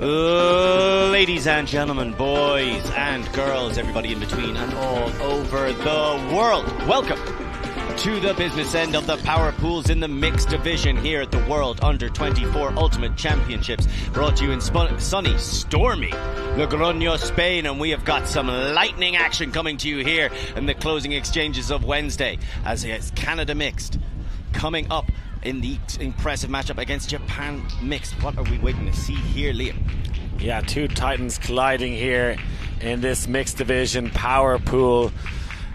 Ladies and gentlemen, boys and girls, everybody in between and all over the world, welcome to the business end of the power pools in the mixed division here at the World Under-24 Ultimate Championships, brought to you in sunny, stormy Logroño, Spain, and we have got some lightning action coming to you here in the closing exchanges of Wednesday, as it's Canada mixed coming up in the impressive matchup against Japan mixed. What are we waiting to see here, Liam? Yeah, two titans colliding here in this mixed division power pool.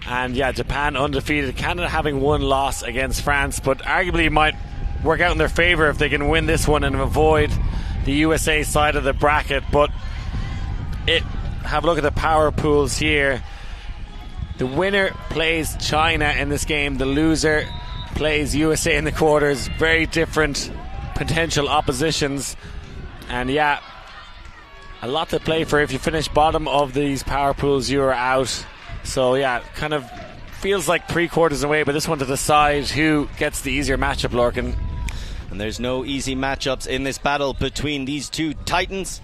And yeah, Japan undefeated, Canada having one loss against France, but arguably might work out in their favour if they can win this one and avoid the USA side of the bracket. But have a look at the power pools here. The winner plays China in this game, the loser plays USA in the quarters. Very different potential oppositions, and yeah, a lot to play for. If you finish bottom of these power pools, you're out. So yeah, kind of feels like pre-quarters away, but this one to decide who gets the easier matchup, Lorcan. And there's no easy matchups in this battle between these two titans,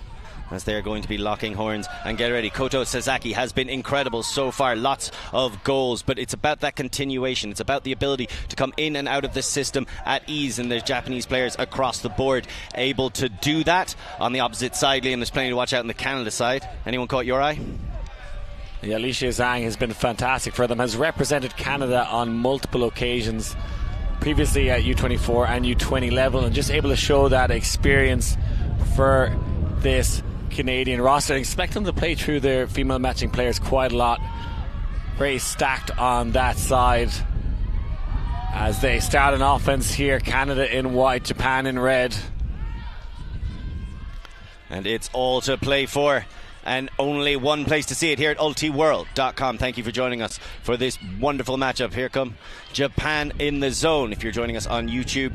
as they're going to be locking horns. And get ready, Koto Sasaki has been incredible so far, lots of goals, but it's about that continuation. It's about the ability to come in and out of the system at ease, and there's Japanese players across the board able to do that. On the opposite side, Liam, there's plenty to watch out on the Canada side. Anyone caught your eye? Yeah, Alicia Zhang has been fantastic for them, has represented Canada on multiple occasions, previously at U24 and U20 level, and just able to show that experience for this Canadian roster. I expect them to play through their female matching players quite a lot. Very stacked on that side as they start an offense here. Canada in white, Japan in red. And it's all to play for, and only one place to see it, here at Ultiworld.com. Thank you for joining us for this wonderful matchup. Here come Japan in the zone. If you're joining us on YouTube,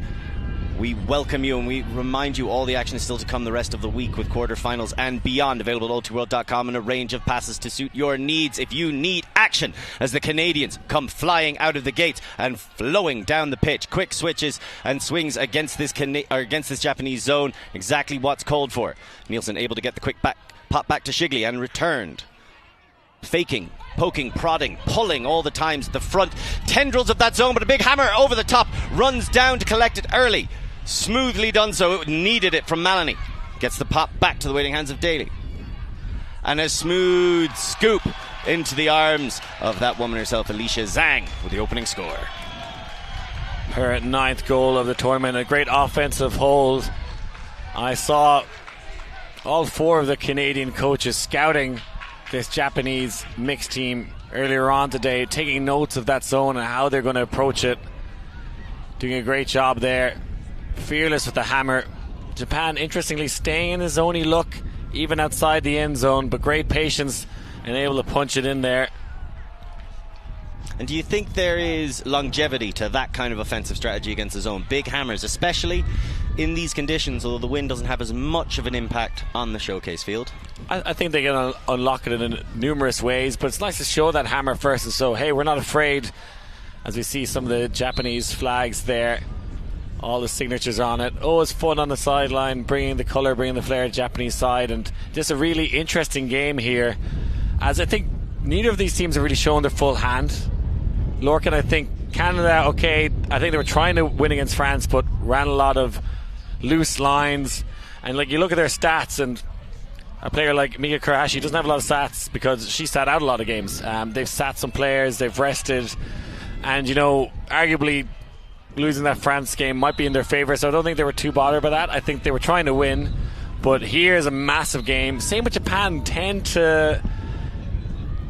we welcome you, and we remind you all the action is still to come the rest of the week, with quarterfinals and beyond available at Ultiworld.com and a range of passes to suit your needs. If you need action as the Canadians come flying out of the gates and flowing down the pitch, quick switches and swings against this Japanese zone, exactly what's called for. Nielsen able to get the quick pop back to Shigley and returned. Faking, poking, prodding, pulling all the times at the front tendrils of that zone, but a big hammer over the top, runs down to collect it early. Smoothly done so. It needed it from Maloney. Gets the pop back to the waiting hands of Daly. And a smooth scoop into the arms of that woman herself, Alicia Zhang, with the opening score. Her 9th goal of the tournament. A great offensive hold. I saw all 4 of the Canadian coaches scouting this Japanese mixed team earlier on today, taking notes of that zone and how they're going to approach it. Doing a great job there. Fearless with the hammer. Japan, interestingly, staying in the zone-y look even outside the end zone, but great patience and able to punch it in there. And do you think there is longevity to that kind of offensive strategy against the zone? Big hammers, especially in these conditions, although the wind doesn't have as much of an impact on the showcase field. I think they can unlock it in numerous ways, but it's nice to show that hammer first, and so, hey, we're not afraid, as we see some of the Japanese flags there. All the signatures on it. Oh, it's fun on the sideline, bringing the colour, bringing the flair, Japanese side, and just a really interesting game here, as I think neither of these teams have really shown their full hand. Lorcan, I think Canada, okay, I think they were trying to win against France, but ran a lot of loose lines, and like you look at their stats, and a player like Mika Kurahashi doesn't have a lot of stats because she sat out a lot of games. They've sat some players, they've rested, and you know, arguably losing that France game might be in their favour, so I don't think they were too bothered by that. I think they were trying to win, but here's a massive game. Same with Japan, tend to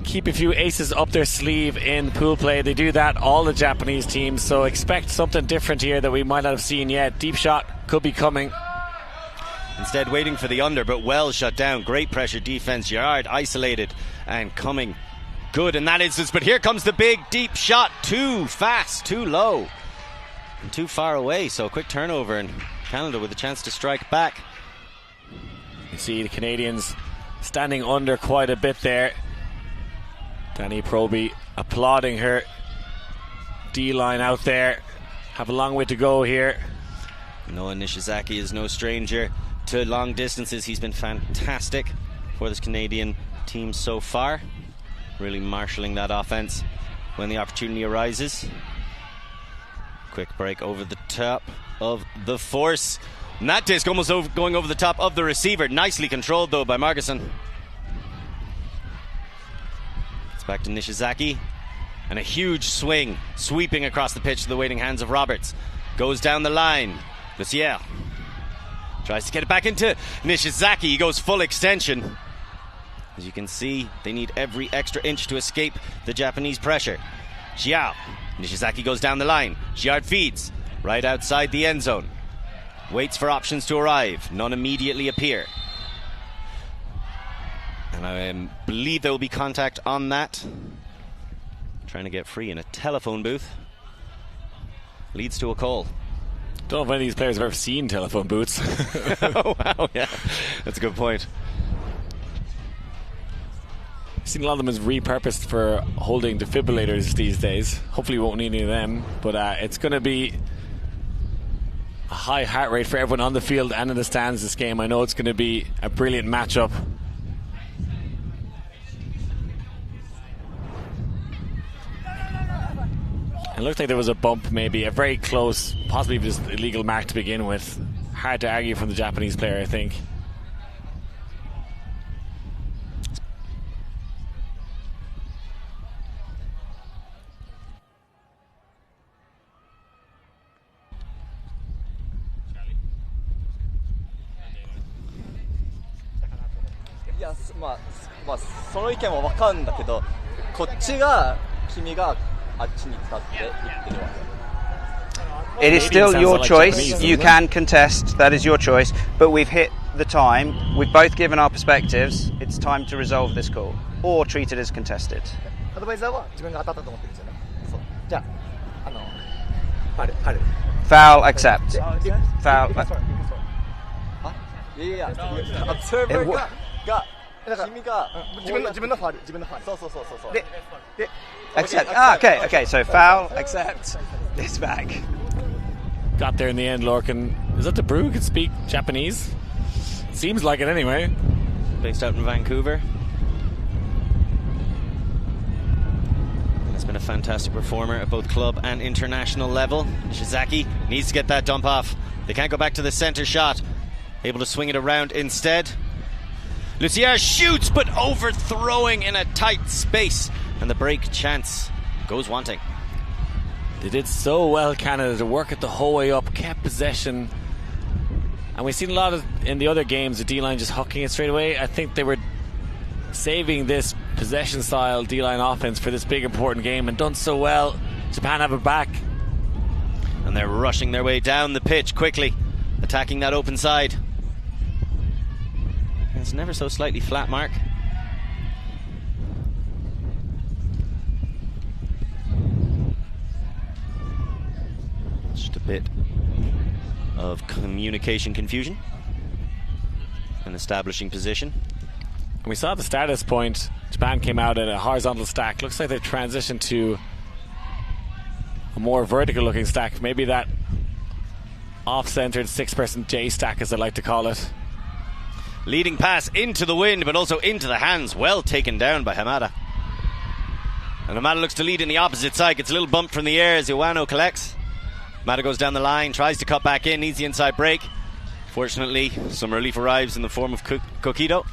keep a few aces up their sleeve in pool play. They do that, all the Japanese teams, so expect something different here that we might not have seen yet. Deep shot could be coming. Instead waiting for the under, but well shut down. Great pressure defense. Yard isolated and coming good in that instance, but here comes the big deep shot. Too fast, too low, and too far away. So a quick turnover, and Canada with a chance to strike back. You see the Canadians standing under quite a bit there. Danny Proby applauding her D-line out there. Have a long way to go here. Noah Nishizaki is no stranger to long distances. He's been fantastic for this Canadian team so far, really marshalling that offense when the opportunity arises. Quick break over the top of the force. And that disc almost going over the top of the receiver. Nicely controlled though by Margusson. It's back to Nishizaki. And a huge swing, sweeping across the pitch to the waiting hands of Roberts. Goes down the line. Lucier tries to get it back into Nishizaki. He goes full extension. As you can see, they need every extra inch to escape the Japanese pressure. Xiao. Nishizaki goes down the line. Giard feeds right outside the end zone. Waits for options to arrive. None immediately appear. And I believe there will be contact on that. Trying to get free in a telephone booth. Leads to a call. Don't know if any of these players have ever seen telephone booths. Oh, wow, yeah. That's a good point. I've seen a lot of them as repurposed for holding defibrillators these days. Hopefully we won't need any of them. But it's going to be a high heart rate for everyone on the field and in the stands this game. I know it's going to be a brilliant matchup. It looked like there was a bump, maybe a very close, possibly just illegal mark to begin with. Hard to argue from the Japanese player, I think. It is still your choice. You can contest. That is your choice. But we've hit the time. We've both given our perspectives. It's time to resolve this call or treat it as contested. Foul, accept. Foul. Accept. Okay, so foul, accept, it's back. Got there in the end, Lorcan. Is that the Brew who can speak Japanese? Seems like it anyway. Based out in Vancouver. And has been a fantastic performer at both club and international level. Shizaki needs to get that dump off. They can't go back to the center shot. Able to swing it around instead. Lucier shoots, but overthrowing in a tight space. And the break chance goes wanting. They did so well, Canada, to work it the whole way up, kept possession. And we've seen a lot of, in the other games, the D-line just hucking it straight away. I think they were saving this possession-style D-line offense for this big, important game and done so well. Japan have it back. And they're rushing their way down the pitch quickly, attacking that open side. It's never so slightly flat, Mark. Just a bit of communication confusion and establishing position. And we saw at the start of this point, Japan came out at a horizontal stack. Looks like they've transitioned to a more vertical looking stack. Maybe that off-centered 6-person J stack, as I like to call it. Leading pass into the wind, but also into the hands. Well taken down by Hamada. And Hamada looks to lead in the opposite side. Gets a little bump from the air as Iwano collects. Hamada goes down the line, tries to cut back in, needs the inside break. Fortunately, some relief arrives in the form of Kokido.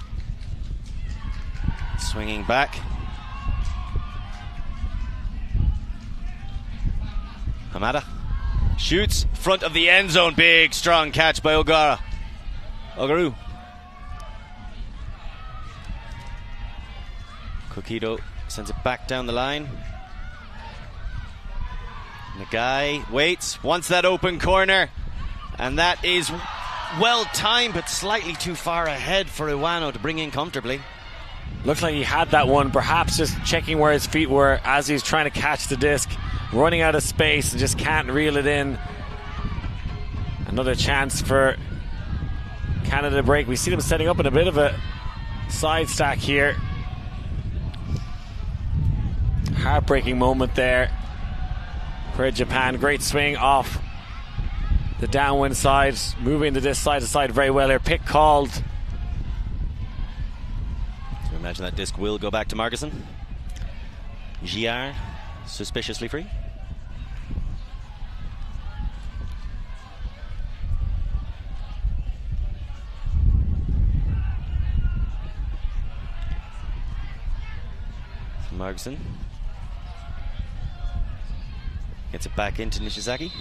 Swinging back. Hamada shoots, front of the end zone. Big, strong catch by Ogaru. Kokido sends it back down the line. Nagai waits, wants that open corner, and that is well timed, but slightly too far ahead for Iwano to bring in comfortably. Looks like he had that one, perhaps just checking where his feet were as he's trying to catch the disc, running out of space and just can't reel it in. Another chance for Canada to break. We see them setting up in a bit of a side stack here. Heartbreaking moment there for Japan. Great swing off the downwind side, moving to this side to side very well here. Pick called. So imagine that disc will go back to Marguson. Giard suspiciously free. Marguson gets it back into Nishizaki.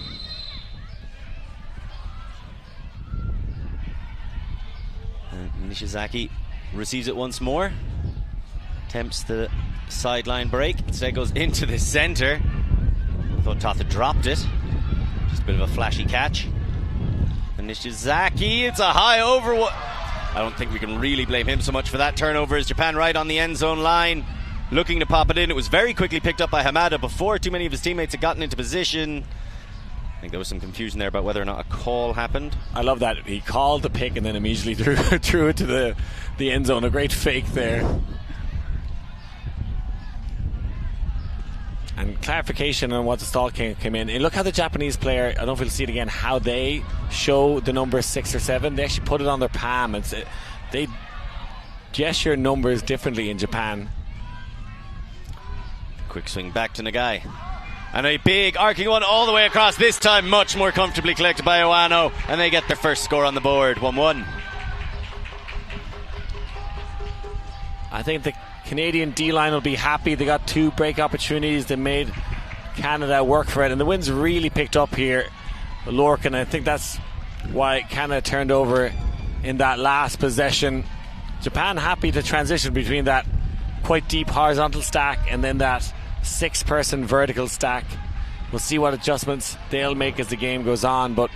And Nishizaki receives it once more. Attempts the sideline break. Instead goes into the centre. Thought Tata dropped it. Just a bit of a flashy catch. And Nishizaki, it's a high over. I don't think we can really blame him so much for that turnover, as Japan right on the end zone line, looking to pop it in. It was very quickly picked up by Hamada before too many of his teammates had gotten into position. I think there was some confusion there about whether or not a call happened. I love that. He called the pick and then immediately threw it to the end zone. A great fake there. And clarification on what the stall came in. And look how the Japanese player, I don't know if we'll see it again, how they show the number 6 or 7. They actually put it on their palm. They gesture numbers differently in Japan. Quick swing back to Nagai. And a big arcing one all the way across, this time much more comfortably collected by Owano, and they get their first score on the board, 1-1. I think the Canadian D-line will be happy. They got 2 break opportunities. They made Canada work for it, and the wind's really picked up here, Lorcan. I think that's why Canada turned over in that last possession. Japan happy to transition between that quite deep horizontal stack and then that 6-person vertical stack. We'll see what adjustments they'll make as the game goes on, but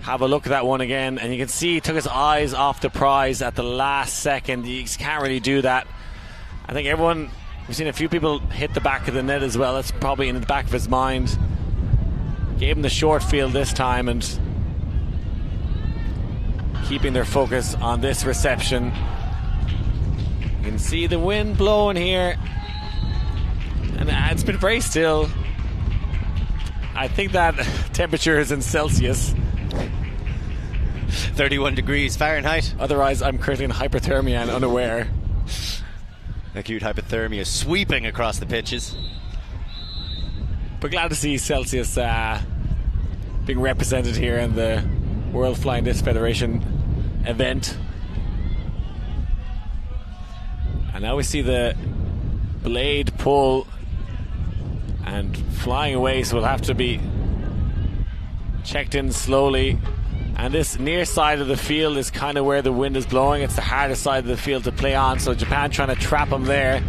have a look at that one again, and you can see he took his eyes off the prize at the last second. You can't really do that. I think we've seen a few people hit the back of the net as well. That's probably in the back of his mind. Gave him the short field this time and keeping their focus on this reception. You can see the wind blowing here, and it's been very still. I think that temperature is in Celsius. 31 degrees Fahrenheit. Otherwise, I'm currently in hypothermia and unaware. Acute hypothermia sweeping across the pitches. But glad to see Celsius being represented here in the World Flying Disc Federation event. And now we see the blade pull and flying away, so we'll have to be checked in slowly. And this near side of the field is kind of where the wind is blowing. It's the hardest side of the field to play on, so Japan trying to trap them there.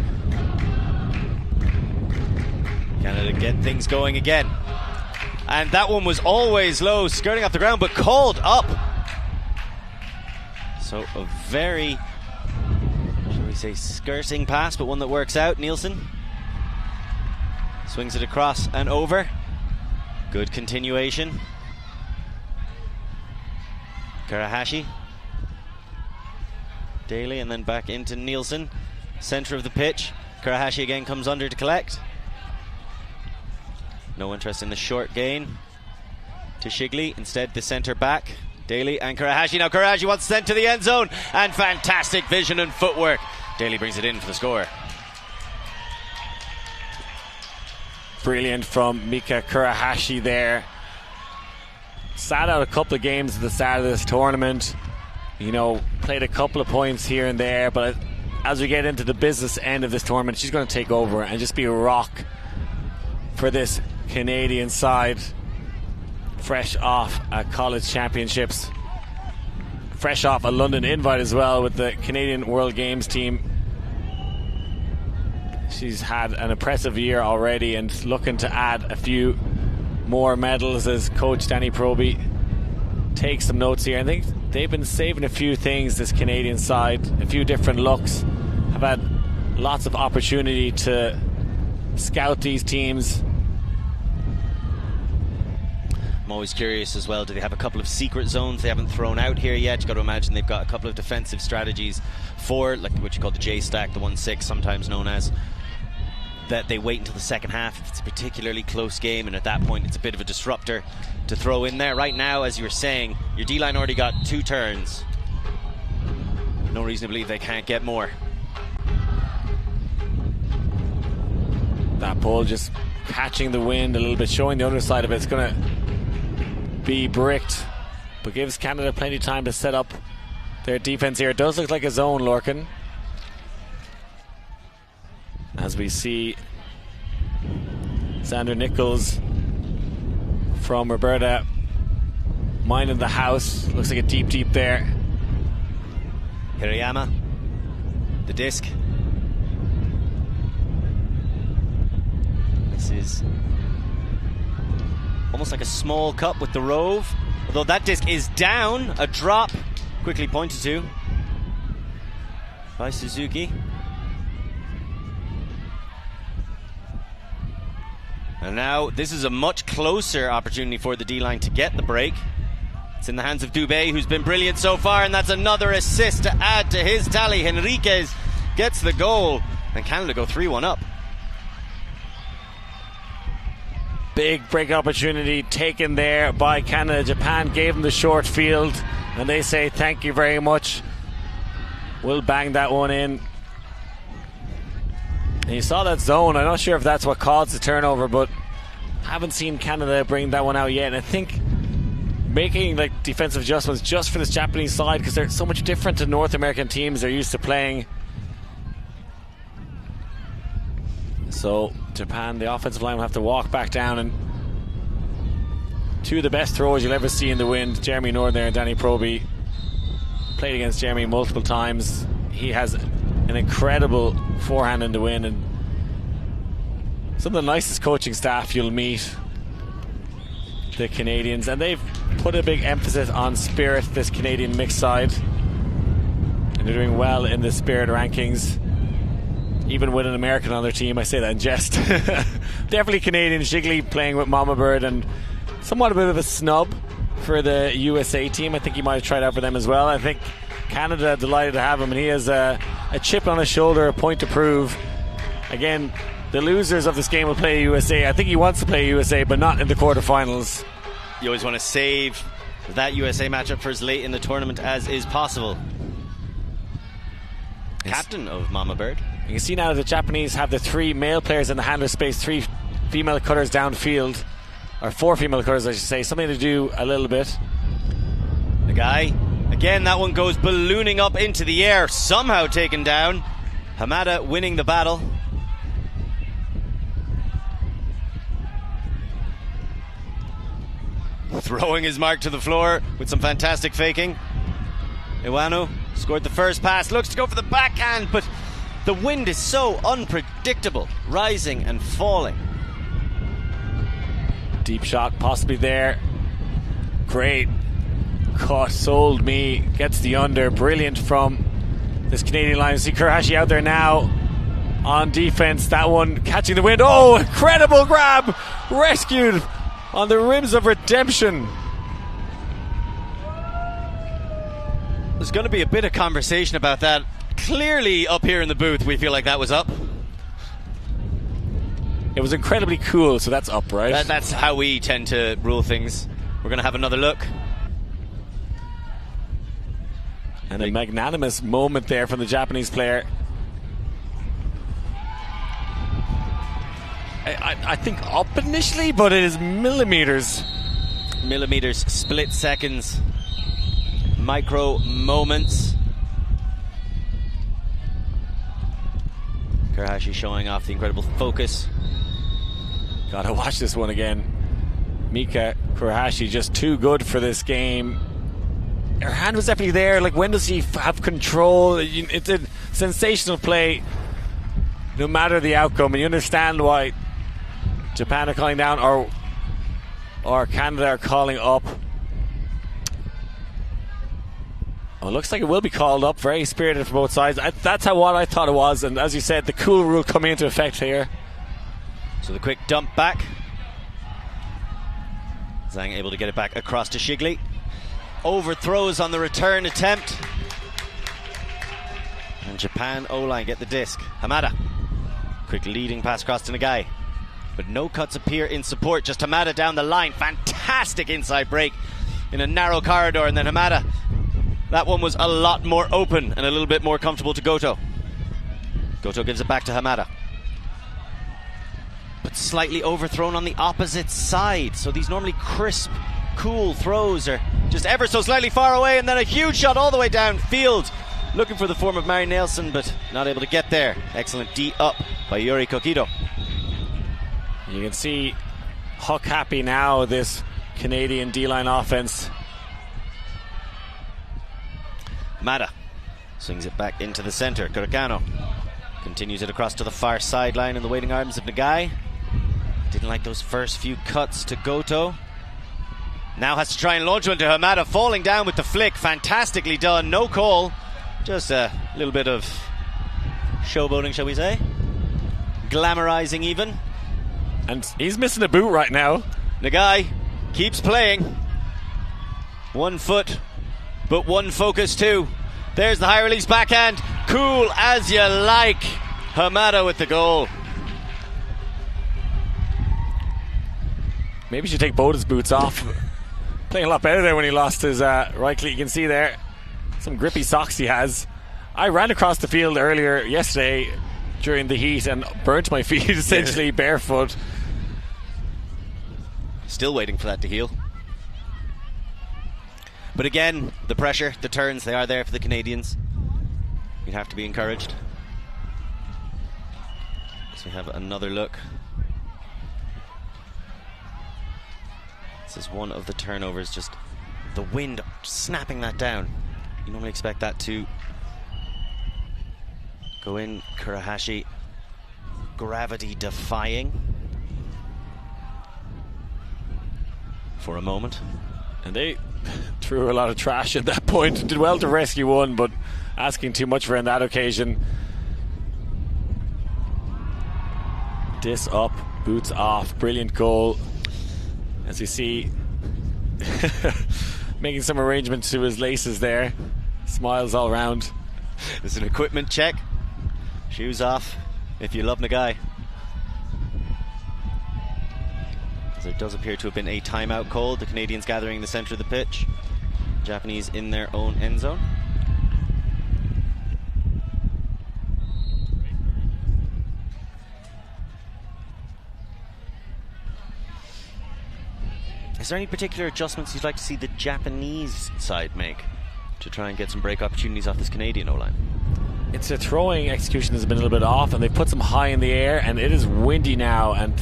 Canada get things going again. And that one was always low, skirting off the ground, but called up. So a very, shall we say, skirting pass, but one that works out. Nielsen swings it across and over. Good continuation. Karahashi, Daly, and then back into Nielsen, center of the pitch. Karahashi again comes under to collect. No interest in the short gain to Shigley. Instead the center back, Daly and Karahashi. Now Karahashi wants sent to the end zone, and fantastic vision and footwork. Daly brings it in for the score. Brilliant from Mika Karahashi there. Sat out a couple of games at the start of this tournament, played a couple of points here and there, but as we get into the business end of this tournament, she's going to take over and just be a rock for this Canadian side, fresh off a college championships, fresh off a London invite as well with the Canadian World Games team. She's had an impressive year already and looking to add a few more medals as coach Danny Proby takes some notes here. I think they've been saving a few things, this Canadian side, a few different looks, have had lots of opportunity to scout these teams. I'm always curious as well, do they have a couple of secret zones they haven't thrown out here yet? You've got to imagine they've got a couple of defensive strategies for, like what you call the J stack, the 1-6 sometimes known as. that they wait until the second half if it's a particularly close game, and at that point it's a bit of a disruptor to throw in there. Right now, as you were saying, your D-line already got 2 turns. No reason to believe they can't get more. That ball just catching the wind a little bit, showing the underside of it. It's going to be bricked, but gives Canada plenty of time to set up their defense here. It does look like a zone, Lorcan. As we see Xander Nichols from Roberta minding the house. Looks like a deep there. Hirayama, the disc. This is almost like a small cup with the Rove, although that disc is down. A drop quickly pointed to by Suzuki. And now this is a much closer opportunity for the D-line to get the break. It's in the hands of Dubé, who's been brilliant so far, and that's another assist to add to his tally. Henriquez gets the goal, and Canada go 3-1 up. Big break opportunity taken there by Canada. Japan gave them the short field, and they say thank you very much. We'll bang that one in. And you saw that zone. I'm not sure if that's what caused the turnover, but haven't seen Canada bring that one out yet. And I think making like defensive adjustments just for this Japanese side, because they're so much different to North American teams they're used to playing. So Japan, the offensive line will have to walk back down, and 2 of the best throwers you'll ever see in the wind, Jeremy Northern and Danny Proby. Played against Jeremy multiple times. He has an incredible forehand in the wind, and some of the nicest coaching staff you'll meet, the Canadians, and they've put a big emphasis on spirit, this Canadian mixed side, and they're doing well in the spirit rankings, even with an American on their team. I say that in jest. Definitely Canadian. Shigley playing with Mama Bird, and somewhat a bit of a snub for the USA team. I think he might have tried out for them as well. I think Canada delighted to have him, and he has a chip on his shoulder, a point to prove. Again, the losers of this game will play USA. I think he wants to play USA, but not in the quarterfinals. You always want to save that USA matchup for as late in the tournament as is possible. Yes. Captain of Mama Bird. You can see now the Japanese have the 3 male players in the handler space, 3 female cutters downfield, or 4 female cutters I should say. Something to do a little bit. The guy, again, that one goes ballooning up into the air, somehow taken down. Hamada winning the battle. Throwing his mark to the floor with some fantastic faking. Iwano scored the first pass, looks to go for the backhand, but the wind is so unpredictable, rising and falling. Deep shot possibly there. Great cut, sold me, gets the under. Brilliant from this Canadian line. See Kurahashi out there now on defense. That one catching the wind. Oh, incredible grab, rescued on the rims of redemption. There's going to be a bit of conversation about that. Clearly up here in the booth we feel like that was up. It was incredibly cool, so that's up, right? That's how we tend to rule things. We're going to have another look. And a magnanimous moment there from the Japanese player. I think up initially, but it is millimeters. Millimeters, split seconds, micro moments. Kurahashi showing off the incredible focus. Gotta watch this one again. Mika Kurahashi just too good for this game. Her hand was definitely there. Like, when does he have control? It's a sensational play, no matter the outcome, and you understand why Japan are calling down, or Canada are calling up. Oh, it looks like it will be called up. Very spirited for both sides. That's what I thought it was, and as you said, the cool rule coming into effect here. So the quick dump back. Zhang able to get it back across to Shigley. Overthrows on the return attempt. And Japan O-line get the disc. Hamada Quick leading pass across to Nagai. But no cuts appear in support. Just Hamada down the line. Fantastic inside break in a narrow corridor. And then Hamada. That one was a lot more open and a little bit more comfortable to Goto. Goto gives it back to Hamada. But slightly overthrown on the opposite side. So these normally crisp, cool throws are just ever so slightly far away. And then a huge shot all the way downfield. Looking for the form of Mari Nelson, but not able to get there. Excellent D up by Yuri Kokido. You can see Huck happy now, this Canadian D-line offense. Mada swings it back into the centre. Kurikano continues it across to the far sideline in the waiting arms of Nagai. Didn't like those first few cuts to Goto. Now has to try and launch one to Hamada, falling down with the flick. Fantastically done, no call. Just a little bit of showboating, shall we say. Glamorizing even. And he's missing a boot right now. Nagai keeps playing. 1 foot, but one focus too. There's the high release backhand. Cool as you like. Hamada with the goal. Maybe he should take both his boots off. Playing a lot better there when he lost his right cleat. You can see there some grippy socks he has. I ran across the field earlier yesterday during the heat and burnt my feet essentially barefoot. Still waiting for that to heal. But again, the pressure, the turns, they are there for the Canadians. You'd have to be encouraged. So we have another look. This is one of the turnovers, just the wind snapping that down. You normally expect that to go in. Kurahashi, gravity defying for a moment. And they threw a lot of trash at that point. Did well to rescue one, but asking too much for on that occasion. Dis up, boots off, brilliant goal. As you see, making some arrangements to his laces there. Smiles all round. There's an equipment check. Shoes off if you love Nagai. As there does appear to have been a timeout called. The Canadians gathering in the centre of the pitch. Japanese in their own end zone. Is there any particular adjustments you'd like to see the Japanese side make to try and get some break opportunities off this Canadian O-line? It's a throwing execution has been a little bit off, and they put them high in the air, and it is windy now, and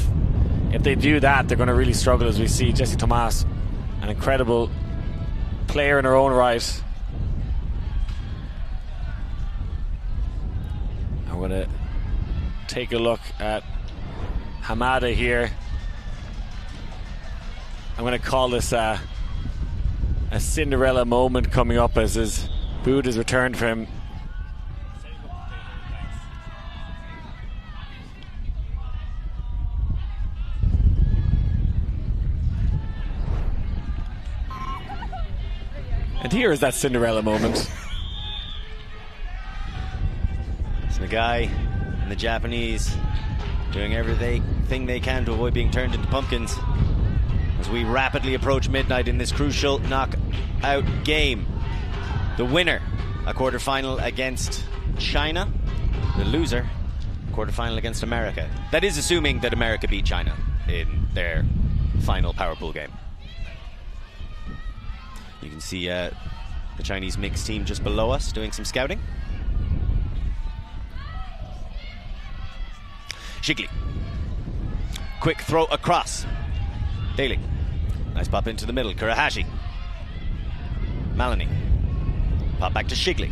if they do that, they're going to really struggle. As we see Jessie Tomas, an incredible player in her own right. I'm going to take a look at Hamada here. I'm going to call this a Cinderella moment coming up as his boot is returned for him. And here is that Cinderella moment. It's Nagai and the Japanese doing everything they can to avoid being turned into pumpkins as we rapidly approach midnight in this crucial knockout game. The winner, a quarterfinal against China. The loser, a quarterfinal against America. That is assuming that America beat China in their final power pool game. You can see the Chinese mixed team just below us doing some scouting. Shigli. Quick throw across. Daly. Nice pop into the middle. Kurahashi. Maloney. Pop back to Shigli.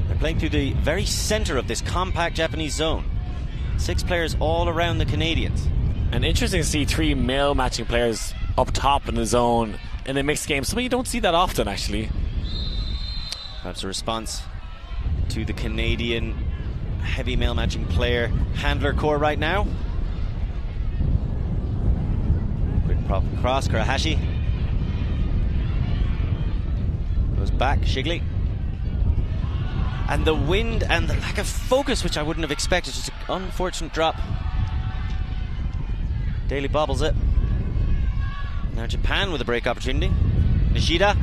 They're playing through the very center of this compact Japanese zone. 6 players all around the Canadians. And interesting to see 3 male matching players up top in the zone in a mixed game. Something you don't see that often, actually. Perhaps a response to the Canadian heavy male matching player handler core right now. Quick prop across. Kurahashi goes back. Shigli. And the wind and the lack of focus, which I wouldn't have expected. Just an unfortunate drop. Daly bobbles it. Now Japan with a break opportunity. Nishida,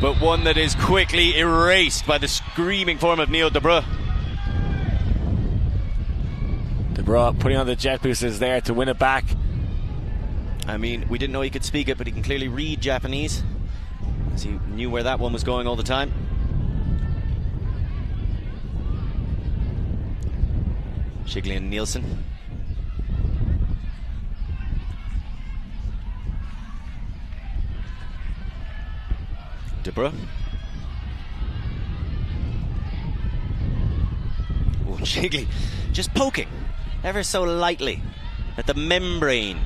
but one that is quickly erased by the screaming form of Neo Debra. Debra putting on the jet boosters there to win it back. I mean, we didn't know he could speak it, but he can clearly read Japanese, as he knew where that one was going all the time. Shigley and Nielsen. Debra. Oh, Shigley just poking ever so lightly at the membrane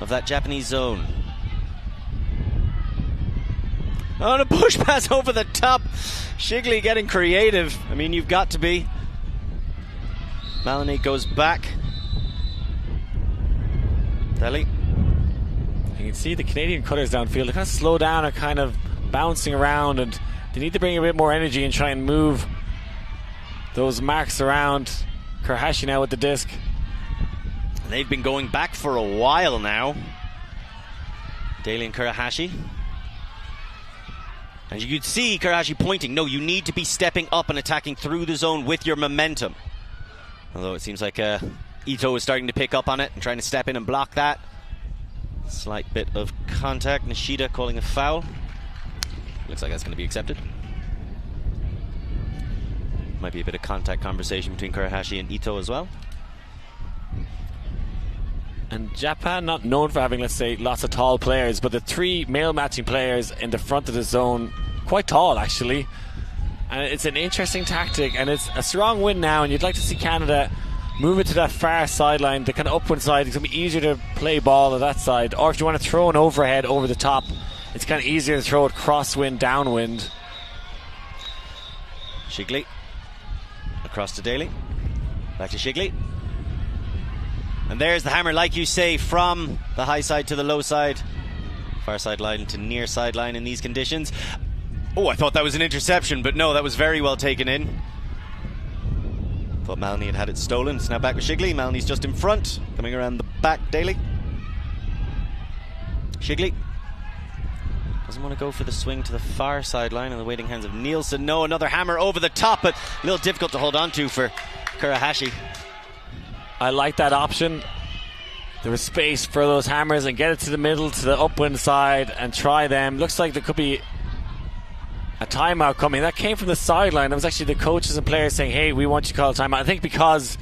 of that Japanese zone. Oh, and a push pass over the top. Shigley getting creative. I mean, you've got to be. Maloney goes back. Daly. You can see the Canadian cutters downfield. They kind of slow down and kind of bouncing around, and they need to bring a bit more energy and try and move those marks around. Kurahashi now with the disc. They've been going back for a while now. Daly and Kurahashi. And you could see Kurahashi pointing, no, you need to be stepping up and attacking through the zone with your momentum. Although it seems like Ito is starting to pick up on it and trying to step in and block that. Slight bit of contact. Nishida calling a foul. Looks like that's going to be accepted. Might be a bit of contact conversation between Kurahashi and Ito as well. And Japan, not known for having, let's say, lots of tall players, but the three male matching players in the front of the zone, quite tall actually. And it's an interesting tactic, and it's a strong win now, and you'd like to see Canada move it to that far sideline, the kind of upwind side. It's going to be easier to play ball on that side. Or if you want to throw an overhead over the top, it's kind of easier to throw it crosswind, downwind. Shigley across to Daly. Back to Shigley. And there's the hammer, like you say, from the high side to the low side. Far sideline to near sideline in these conditions. Oh, I thought that was an interception, but no, that was very well taken in. Thought Maloney had it stolen. It's now back with Shigley. Maloney's just in front, coming around the back. Daly. Shigley doesn't want to go for the swing to the far sideline in the waiting hands of Nielsen. No, another hammer over the top, but a little difficult to hold on to for Kurahashi. I like that option. There was space for those hammers, and get it to the middle, to the upwind side, and try them. Looks like there could be a timeout coming. That came from the sideline. It was actually the coaches and players saying, hey, we want you to call a timeout. I think because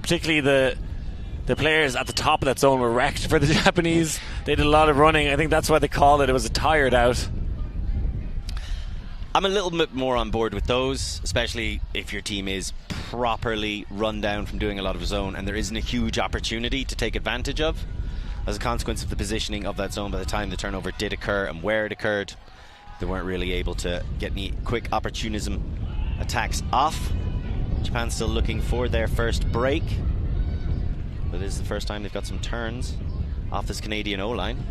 particularly the players at the top of that zone were wrecked for the Japanese. They did a lot of running. I think that's why they called it. It was a tired out. I'm a little bit more on board with those, especially if your team is properly run down from doing a lot of zone and there isn't a huge opportunity to take advantage of as a consequence of the positioning of that zone. By the time the turnover did occur and where it occurred, they weren't really able to get any quick opportunism attacks off. Japan's still looking for their first break, but this is the first time they've got some turns off this Canadian O-line.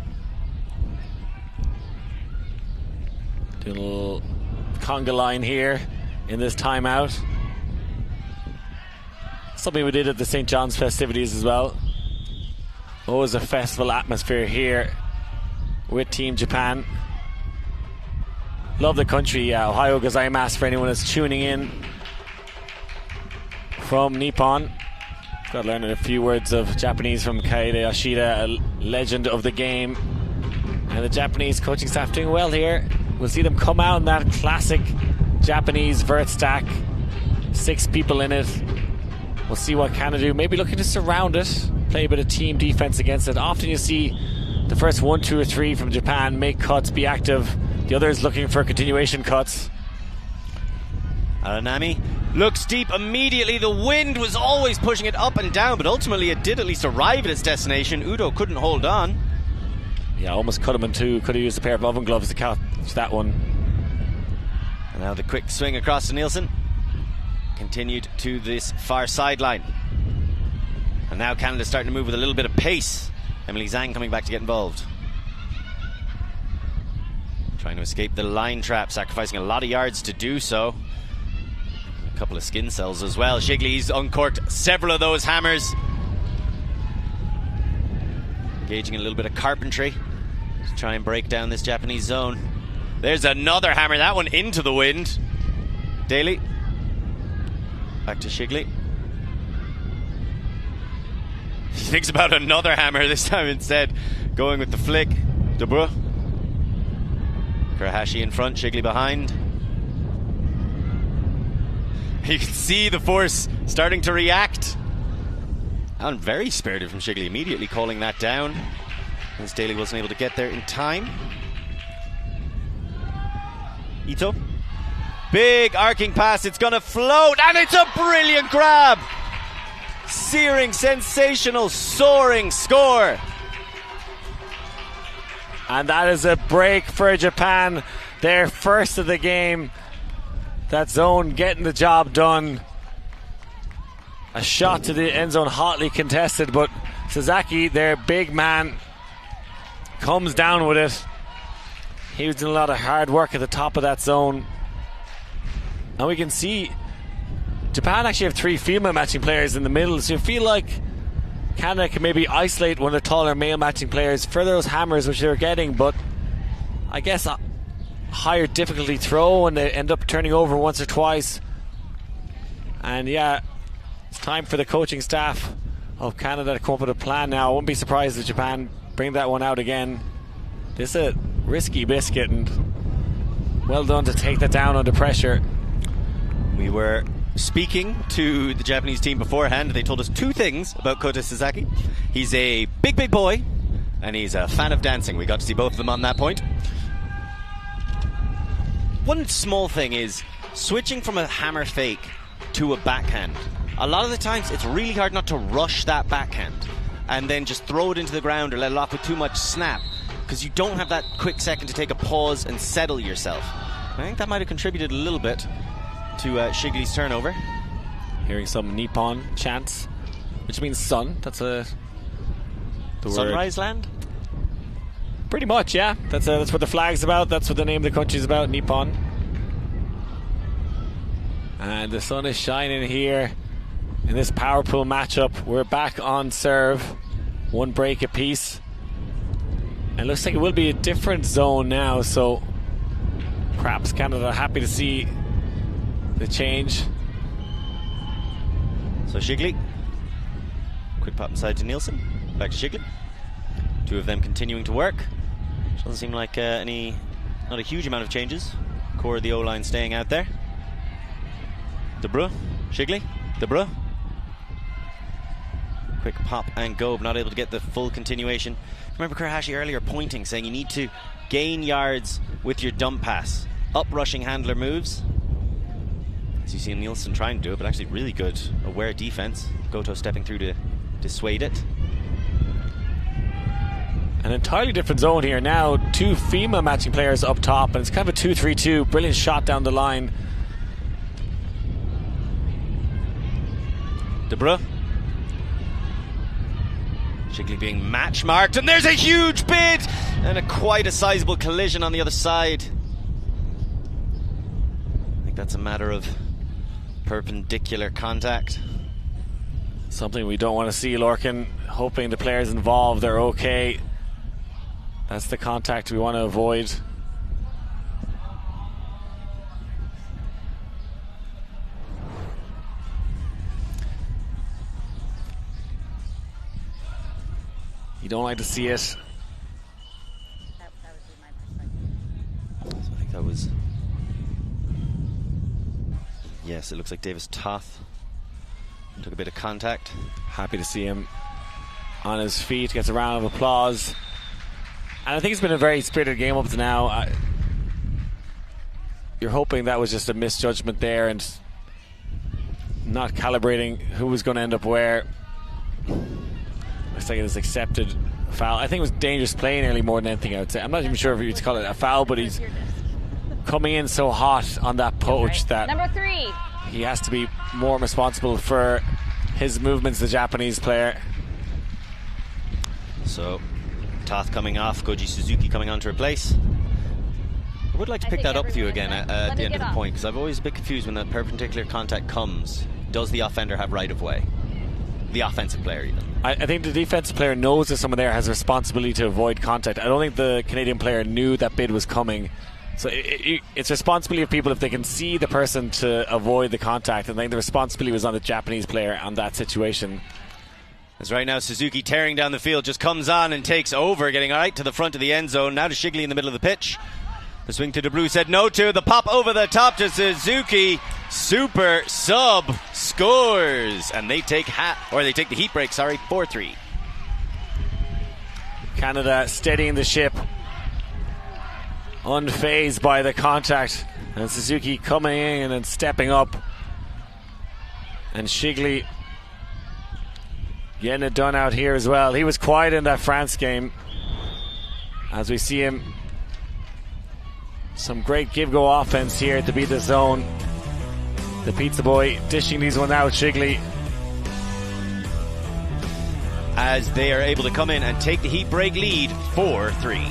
Do a little conga line here in this timeout. Something we did at the St. John's festivities as well. Always a festival atmosphere here with Team Japan. Love the country. Ohio gozaimasu for anyone that's tuning in from Nippon. Got to learn a few words of Japanese from Kaede Yoshida, a legend of the game. And the Japanese coaching staff doing well here. We'll see them come out in that classic Japanese vert stack. 6 people in it. We'll see what Canada do. Maybe looking to surround it, play a bit of team defense against it. Often you see the first 1, 2 or 3 from Japan make cuts, be active. The others looking for continuation cuts. Aranami looks deep immediately. The wind was always pushing it up and down, but ultimately it did at least arrive at its destination. Udo couldn't hold on. Yeah, almost cut him in 2. Could have used a pair of oven gloves to catch that one. And now the quick swing across to Nielsen. Continued to this far sideline. And now Canada's starting to move with a little bit of pace. Emily Zhang coming back to get involved. Trying to escape the line trap, sacrificing a lot of yards to do so. A couple of skin cells as well. Shigley's uncorked several of those hammers. Engaging in a little bit of carpentry to try and break down this Japanese zone. There's another hammer, that one into the wind. Daly. Back to Shigley. He thinks about another hammer this time instead. Going with the flick. Debra. Kurahashi in front, Shigley behind. You can see the force starting to react. And very spirited from Shigley, immediately calling that down, as Daly wasn't able to get there in time. Ito. Big arcing pass, it's gonna float, and it's a brilliant grab! Searing, sensational, soaring score. And that is a break for Japan. Their first of the game. That zone getting the job done. A shot to the end zone, hotly contested, but Sasaki, their big man, comes down with it. He was doing a lot of hard work at the top of that zone. And we can see Japan actually have 3 female matching players in the middle, so you feel like Canada can maybe isolate one of the taller male matching players for those hammers which they're getting, but I guess a higher difficulty throw and they end up turning over once or twice. And yeah, it's time for the coaching staff of Canada to come up with a plan now. I wouldn't be surprised if Japan bring that one out again. This is a risky biscuit, and well done to take that down under pressure. We were speaking to the Japanese team beforehand. They told us 2 things about Kota Sasaki. He's a big, big boy, and he's a fan of dancing. We got to see both of them on that point. One small thing is switching from a hammer fake to a backhand. A lot of the times it's really hard not to rush that backhand and then just throw it into the ground or let it off with too much snap, because you don't have that quick second to take a pause and settle yourself. I think that might have contributed a little bit to Shigley's turnover. Hearing some Nippon chants, which means sun. That's the Sunrise Land? Pretty much, yeah. That's what the flag's about. That's what the name of the country's about, Nippon. And the sun is shining here in this power pool matchup. We're back on serve. 1 break apiece. And looks like it will be a different zone now, so perhaps Canada happy to see the change. So Shigley. Quick pop inside to Nielsen. Back to Shigley. 2 of them continuing to work. Doesn't seem like not a huge amount of changes. Core of the O-line staying out there. Debra, Shigley, Debra. Quick pop and go, but not able to get the full continuation. Remember Kurahashi earlier pointing, saying you need to gain yards with your dump pass. Up rushing handler moves. As you see Nielsen trying to do it, but actually really good aware defense. Goto stepping through to dissuade it. An entirely different zone here now. 2 female matching players up top, and it's kind of a 2-3-2. Brilliant shot down the line. Debra. Shigley being match marked, and there's a huge bid and quite a sizable collision on the other side. I think that's a matter of perpendicular contact. Something we don't want to see, Lorcan. Hoping the players involved are okay. That's the contact we want to avoid. You don't like to see it. So I think that was... Yes, it looks like Davis Toth took a bit of contact. Happy to see him on his feet. Gets a round of applause. And I think it's been a very spirited game up to now. You're hoping that was just a misjudgment there and not calibrating who was going to end up where. Looks like it is accepted foul. I think it was dangerous play nearly more than anything, I would say. I'm not even sure if you'd call it a foul, but he's coming in so hot on that poach that number 3. He has to be more responsible for his movements, the Japanese player. So Toth coming off, Koji Suzuki coming on to replace. I would like to pick that up with you again at the end of the point, because I'm always a bit confused when that perpendicular contact comes. Does the offender have right of way? The offensive player, even. I think the defensive player knows that someone there has a responsibility to avoid contact. I don't think the Canadian player knew that bid was coming. So it's responsibility of people if they can see the person to avoid the contact. And I think the responsibility was on the Japanese player on that situation. As right now Suzuki tearing down the field just comes on and takes over, getting right to the front of the end zone. Now to Shigley in the middle of the pitch. The swing to DeBlue said no to. The pop over the top to Suzuki. Super sub scores. And they take the heat break, 4-3. Canada steadying the ship. Unfazed by the contact. And Suzuki coming in and stepping up. And Shigley getting it done out here as well. He was quiet in that France game. As we see him. Some great give-go offense here to beat the zone. The pizza boy dishing these one out, Shigley. As they are able to come in and take the heat break lead, 4-3.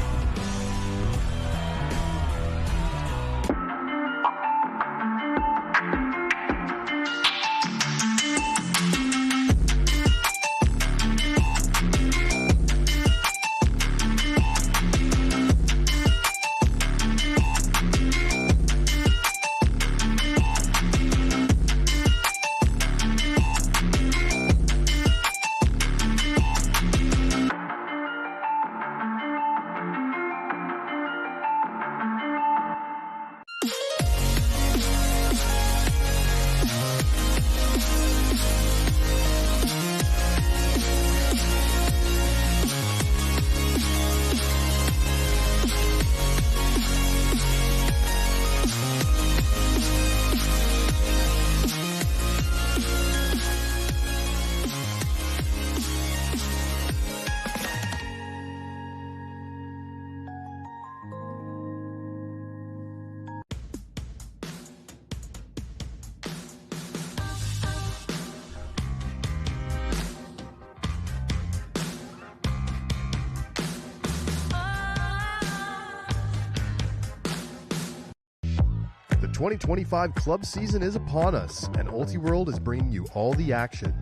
The 2025 club season is upon us, and Ultiworld is bringing you all the action.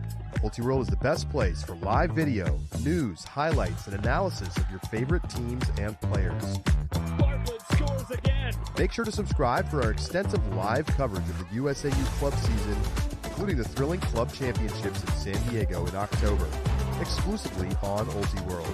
Ultiworld is the best place for live video, news, highlights, and analysis of your favorite teams and players. Bartlett scores again. Make sure to subscribe for our extensive live coverage of the USAU club season, including the thrilling club championships in San Diego in October, exclusively on Ultiworld.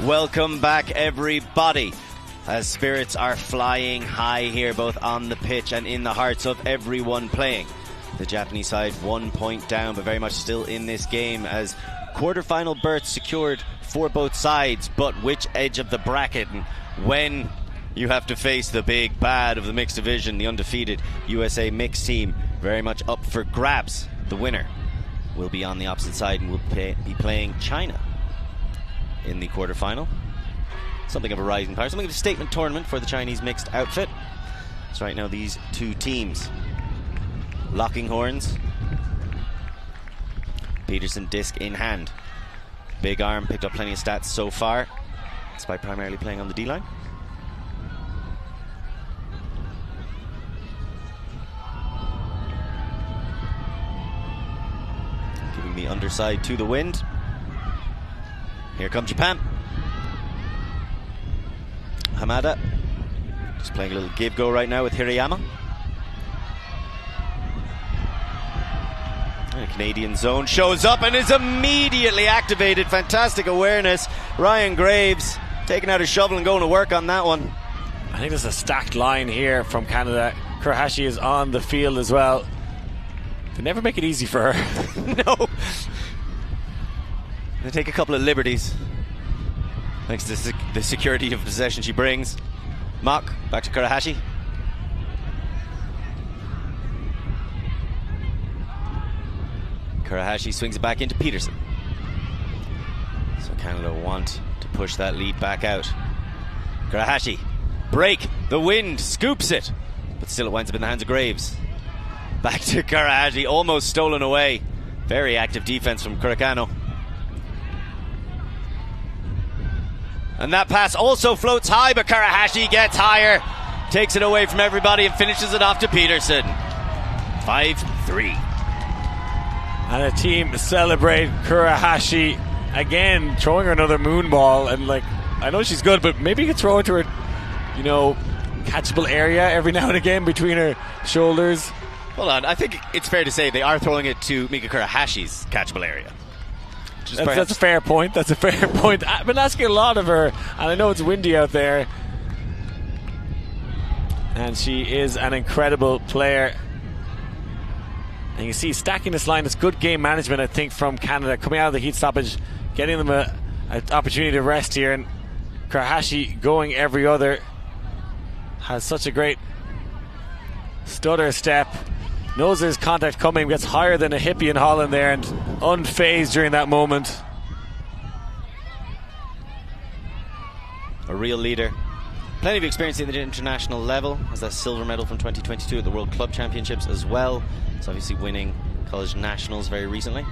Welcome back, everybody, as spirits are flying high here, both on the pitch and in the hearts of everyone playing. The Japanese side 1 point down, but very much still in this game, as quarterfinal berths secured for both sides. But which edge of the bracket, and when you have to face the big bad of the mixed division, the undefeated USA mixed team, very much up for grabs. The winner will be on the opposite side and will be playing China in the quarterfinal. Something of a rising power, something of a statement tournament for the Chinese mixed outfit. So right now these two teams locking horns. Peterson disc in hand. Big arm, picked up plenty of stats so far, despite primarily playing on the D-line. Giving the underside to the wind. Here comes Japan. Hamada just playing a little give-go right now with Hirayama. And a Canadian zone shows up and is immediately activated. Fantastic awareness. Ryan Graves taking out his shovel and going to work on that one. I think there's a stacked line here from Canada. Kurahashi is on the field as well. They never make it easy for her. No. They take a couple of liberties, thanks to the security of possession she brings. Mock, back to Kurahashi. Kurahashi swings it back into Peterson. So Canada want to push that lead back out. Kurahashi, break, the wind, scoops it. But still it winds up in the hands of Graves. Back to Kurahashi, almost stolen away. Very active defense from Kurikano. And that pass also floats high, but Kurahashi gets higher, takes it away from everybody and finishes it off to Peterson. 5-3. And the team celebrate Kurahashi again, throwing her another moon ball. And like, I know she's good, but maybe you could throw it to her, you know, catchable area every now and again between her shoulders. Hold on, I think it's fair to say they are throwing it to Mika Kurahashi's catchable area. That's a fair point. That's a fair point. I've been asking a lot of her, and I know it's windy out there. And she is an incredible player. And you see, stacking this line, it's good game management, I think, from Canada, coming out of the heat stoppage, getting them an opportunity to rest here. And Kurahashi going every other, has such a great stutter step, knows there's contact coming, gets higher than a hippie in Holland there, and unfazed during that moment. A real leader. Plenty of experience at the international level. Has that silver medal from 2022 at the World Club Championships as well. It's obviously winning college nationals very recently.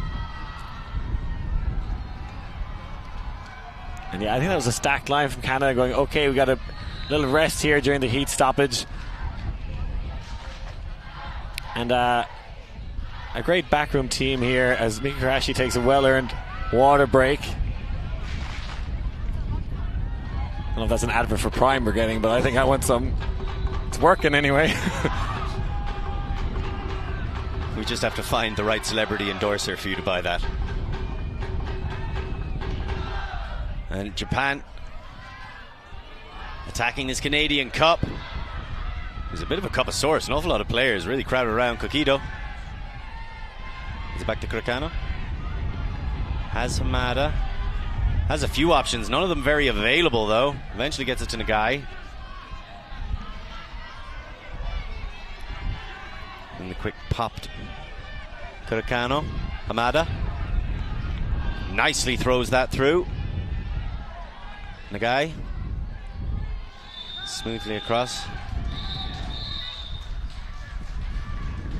And yeah, I think that was a stacked line from Canada going, okay, we got a little rest here during the heat stoppage. And a great backroom team here as Mika Kurahashi takes a well-earned water break. I don't know if that's an advert for Prime we're getting, but I think I want some. It's working anyway. We just have to find the right celebrity endorser for you to buy that. And Japan attacking this Canadian Cup. There's a bit of a cup-osaurus, an awful lot of players really crowded around Kokido. Is it back to Kurikano? Has Hamada. Has a few options, none of them very available though. Eventually gets it to Nagai. And the quick popped Kurikano. Hamada nicely throws that through. Nagai smoothly across.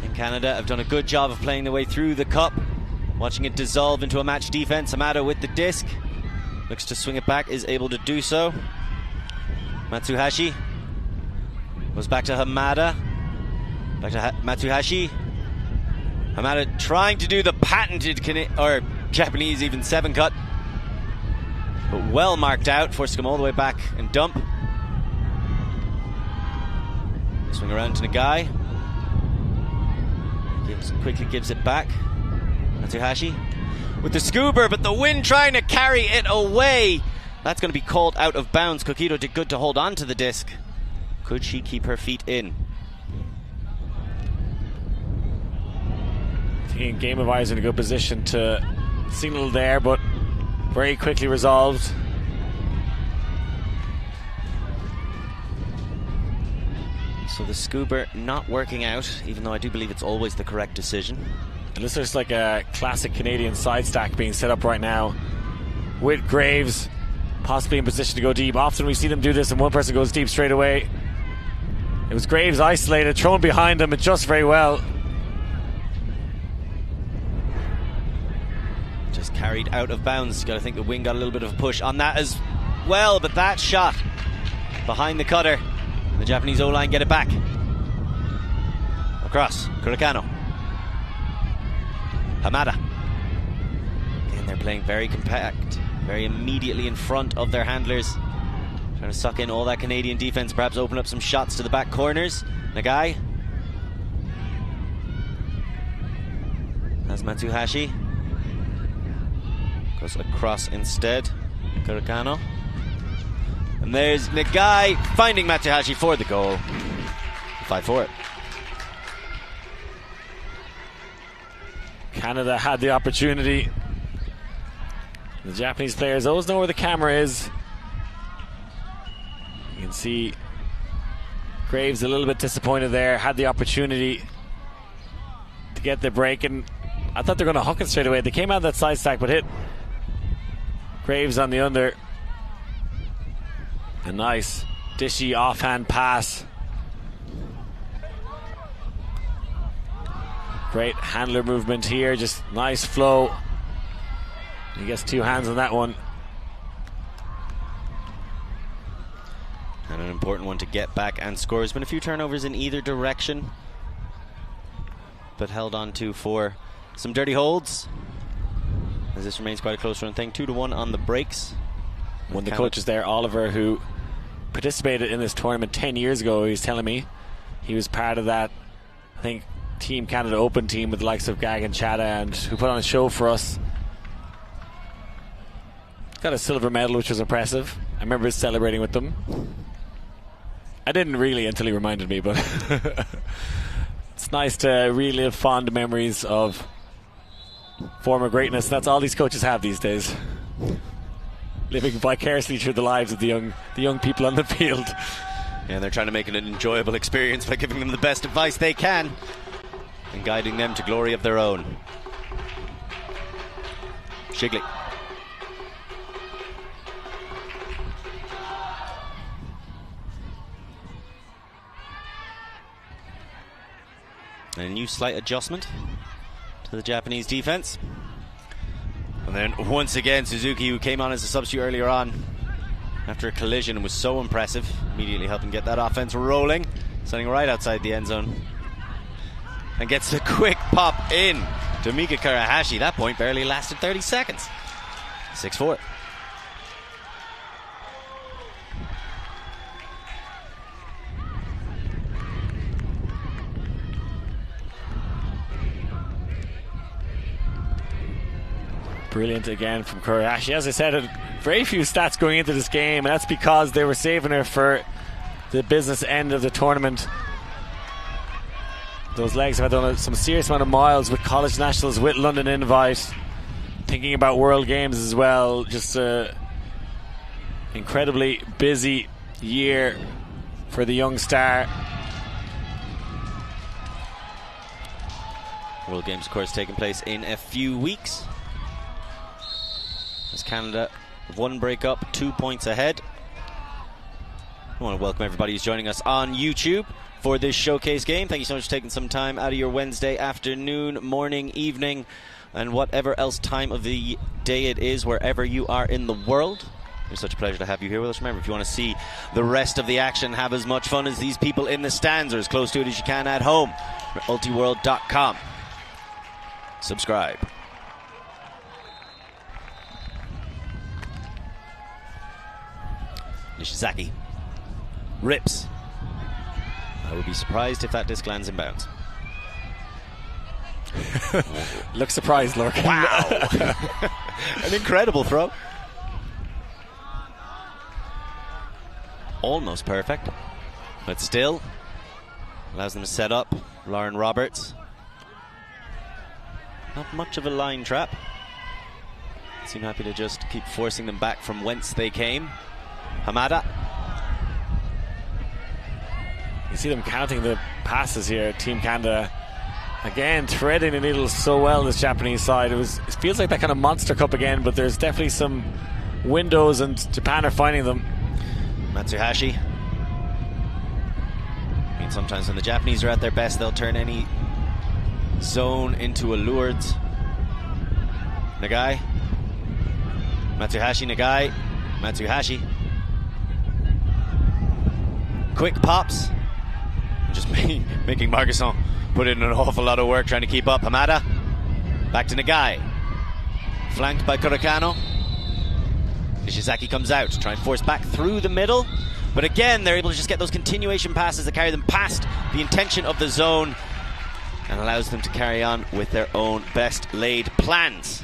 And Canada have done a good job of playing their way through the cup, watching it dissolve into a match defense. Hamada with the disc, looks to swing it back, is able to do so. Matsuhashi goes back to Hamada, back to Matsuhashi. Hamada trying to do the patented Japanese even 7 cut, but well marked out, forced to come all the way back and dump. Swing around to Nagai. Quickly gives it back. Matsuhashi with the scooper, but the wind trying to carry it away. That's going to be called out of bounds. Kokido did good to hold on to the disc. Could she keep her feet in? I think Game of Eyes in a good position to signal there, but very quickly resolved. So the scooper not working out, even though I do believe it's always the correct decision. And this looks like a classic Canadian side stack being set up right now, with Graves possibly in position to go deep. Often we see them do this and one person goes deep straight away. It was Graves isolated, thrown behind him, adjusts very well. Just carried out of bounds. Gotta think the wing got a little bit of a push on that as well, but that shot behind the cutter. The Japanese O-line get it back. Across, Kurikano. Hamada. Again, they're playing very compact, very immediately in front of their handlers. Trying to suck in all that Canadian defense, perhaps open up some shots to the back corners. Nagai. Has Matsuhashi. Goes across instead. Kurikano. And there's Nagai finding Matsuhashi for the goal. 5-4. Canada had the opportunity The Japanese players always know where the camera is. You can see Graves a little bit disappointed there. Had the opportunity to get the break, and I thought they were going to hook it straight away. They came out of that side stack but hit Graves on the under. A nice dishy offhand pass. Great handler movement here, just nice flow. He gets 2 hands on that one. And an important one to get back and score. There's been a few turnovers in either direction, but held on to for some dirty holds, as this remains quite a close run thing. 2-1 on the breaks. One of the coaches there, Oliver, who participated in this tournament 10 years ago, he's telling me he was part of that, I think, Team Canada Open team with the likes of Gag and Chada, and who put on a show for us. Got a silver medal, which was impressive. I remember celebrating with them. I didn't really until he reminded me, but it's nice to relive fond memories of former greatness. That's all these coaches have these days. Living vicariously through the lives of the young people on the field. Yeah, they're trying to make it an enjoyable experience by giving them the best advice they can and guiding them to glory of their own. Shigley. And a new slight adjustment to the Japanese defense. And then once again Suzuki, who came on as a substitute earlier on after a collision and was so impressive, immediately helping get that offense rolling, sending right outside the end zone, and gets a quick pop in to Mika Karahashi. That point barely lasted 30 seconds. 6-4. Brilliant again from Kurahashi. As I said, very few stats going into this game, and that's because they were saving her for the business end of the tournament. Those legs have done some serious amount of miles with college nationals, with London Invite, thinking about World Games as well. Just an incredibly busy year for the young star. World Games, of course, taking place in a few weeks, as Canada 1 break up, 2 points ahead. I want to welcome everybody who's joining us on YouTube for this showcase game. Thank you so much for taking some time out of your Wednesday afternoon, morning, evening, and whatever else time of the day it is, wherever you are in the world. It's such a pleasure to have you here with us. Remember, if you want to see the rest of the action, have as much fun as these people in the stands, or as close to it as you can at home, Ultiworld.com. Subscribe. Nishizaki rips. I would be surprised if that disc lands in bounds. Look surprised, Lorcan. Wow. An incredible throw. Almost perfect, but still allows them to set up. Lauren Roberts. Not much of a line trap. Seem happy to just keep forcing them back from whence they came. Hamada. You see them counting the passes here. Team Canada again threading the needle so well, this Japanese side. It feels like that kind of monster cup again, but there's definitely some windows and Japan are finding them. Matsuhashi. I mean, sometimes when the Japanese are at their best, they'll turn any zone into a lured. Nagai. Matsuhashi, Nagai. Matsuhashi. Quick pops. Just making Marcusson put in an awful lot of work trying to keep up. Hamada. Back to Nagai. Flanked by Kurakano. Nishizaki comes out, trying to force back through the middle. But again, they're able to just get those continuation passes that carry them past the intention of the zone and allows them to carry on with their own best laid plans.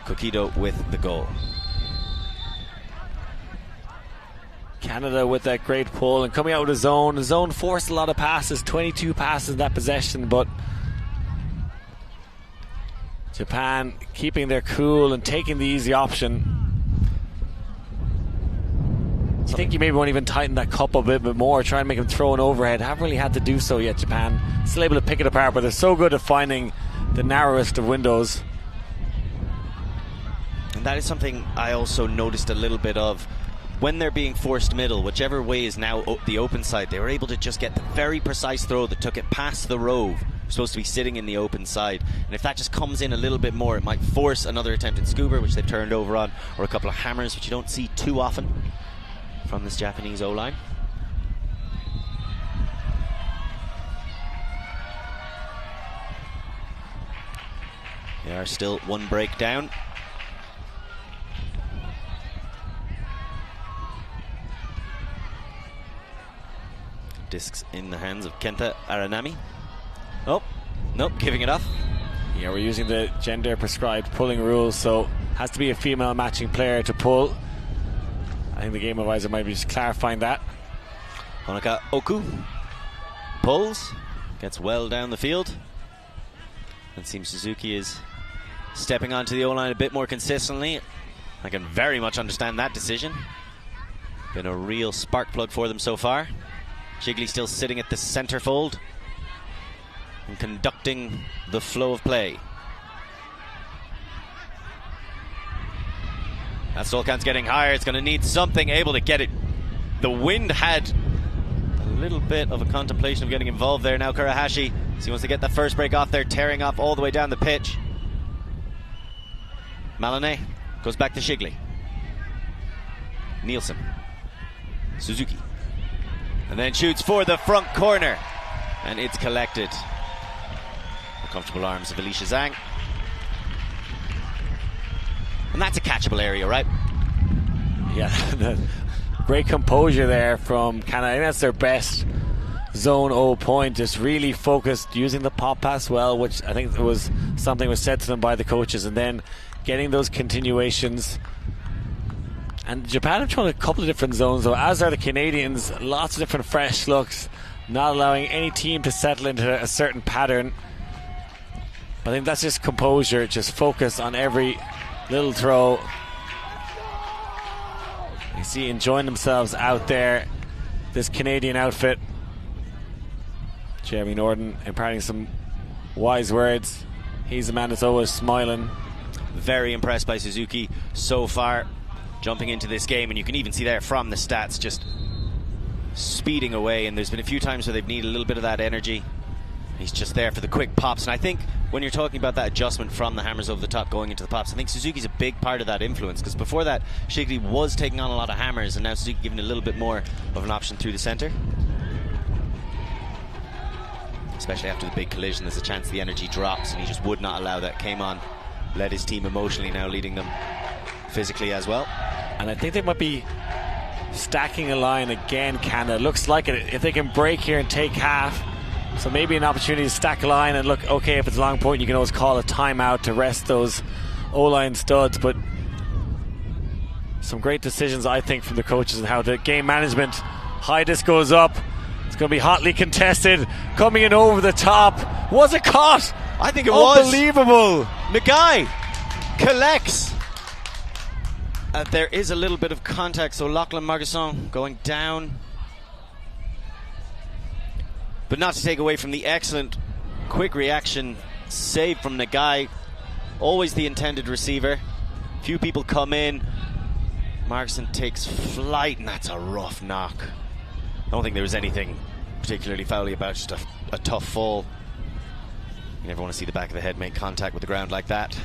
Kokido with the goal. Canada with that great pull and coming out with a zone. The zone forced a lot of passes, 22 passes in that possession, but Japan keeping their cool and taking the easy option. I think you maybe won't even tighten that cup a bit more, try and make him throw an overhead. Haven't really had to do so yet, Japan. Still able to pick it apart, but they're so good at finding the narrowest of windows. And that is something I also noticed a little bit of. When they're being forced middle, whichever way is now the open side, they were able to just get the very precise throw that took it past the Rove. Supposed to be sitting in the open side, and if that just comes in a little bit more, it might force another attempt in Scuba, which they've turned over on, or a couple of hammers, which you don't see too often from this Japanese O-line. They are still one break down. Discs in the hands of Kenta Aranami. Oh, nope, giving it off. Yeah, we're using the gender prescribed pulling rules, so has to be a female matching player to pull. I think the game advisor might be just clarifying that. Honoka Oku pulls, gets well down the field. It seems Suzuki is stepping onto the O-line a bit more consistently. I can very much understand that decision. Been a real spark plug for them so far. Jiggly still sitting at the center fold and conducting the flow of play. That stall count's getting higher. It's going to need something able to get it. The wind had a little bit of a contemplation of getting involved there. Now Kurahashi, so he wants to get that first break off there, tearing off all the way down the pitch. Malone goes back to Shigley. Nielsen. Suzuki. And then shoots for the front corner. And it's collected. The comfortable arms of Alicia Zhang. And that's a catchable area, right? Yeah, great composure there from Canada. I think that's their best zone O point. Just really focused, using the pop pass well, which I think was something was said to them by the coaches, and then getting those continuations. And Japan have tried a couple of different zones, though, as are the Canadians. Lots of different fresh looks, not allowing any team to settle into a certain pattern. I think that's just composure, just focus on every little throw. You see enjoying themselves out there, this Canadian outfit. Jeremy Norton imparting some wise words. He's the man that's always smiling. Very impressed by Suzuki so far, jumping into this game, and you can even see there from the stats just speeding away, and there's been a few times where they've needed a little bit of that energy. He's just there for the quick pops, and I think when you're talking about that adjustment from the hammers over the top going into the pops, I think Suzuki's a big part of that influence, because before that Shigley was taking on a lot of hammers, and now Suzuki giving a little bit more of an option through the center. Especially after the big collision, there's a chance the energy drops, and he just would not allow that. Came on, led his team emotionally, now leading them physically as well. And I think they might be stacking a line again, Canada. Looks like it. If they can break here and take half, so maybe an opportunity to stack a line and look, okay, if it's a long point, you can always call a timeout to rest those O-line studs. But some great decisions, I think, from the coaches and how the game management. High disc goes up. It's going to be hotly contested. Coming in over the top. Was it caught? I think it was. Unbelievable. Nagai collects. There is a little bit of contact, so Lachlan Margasson going down. But not to take away from the excellent quick reaction save from Nagai. Always the intended receiver. Few people come in. Margasson takes flight, and that's a rough knock. I don't think there was anything particularly foully about it, just a tough fall. You never want to see the back of the head make contact with the ground like that.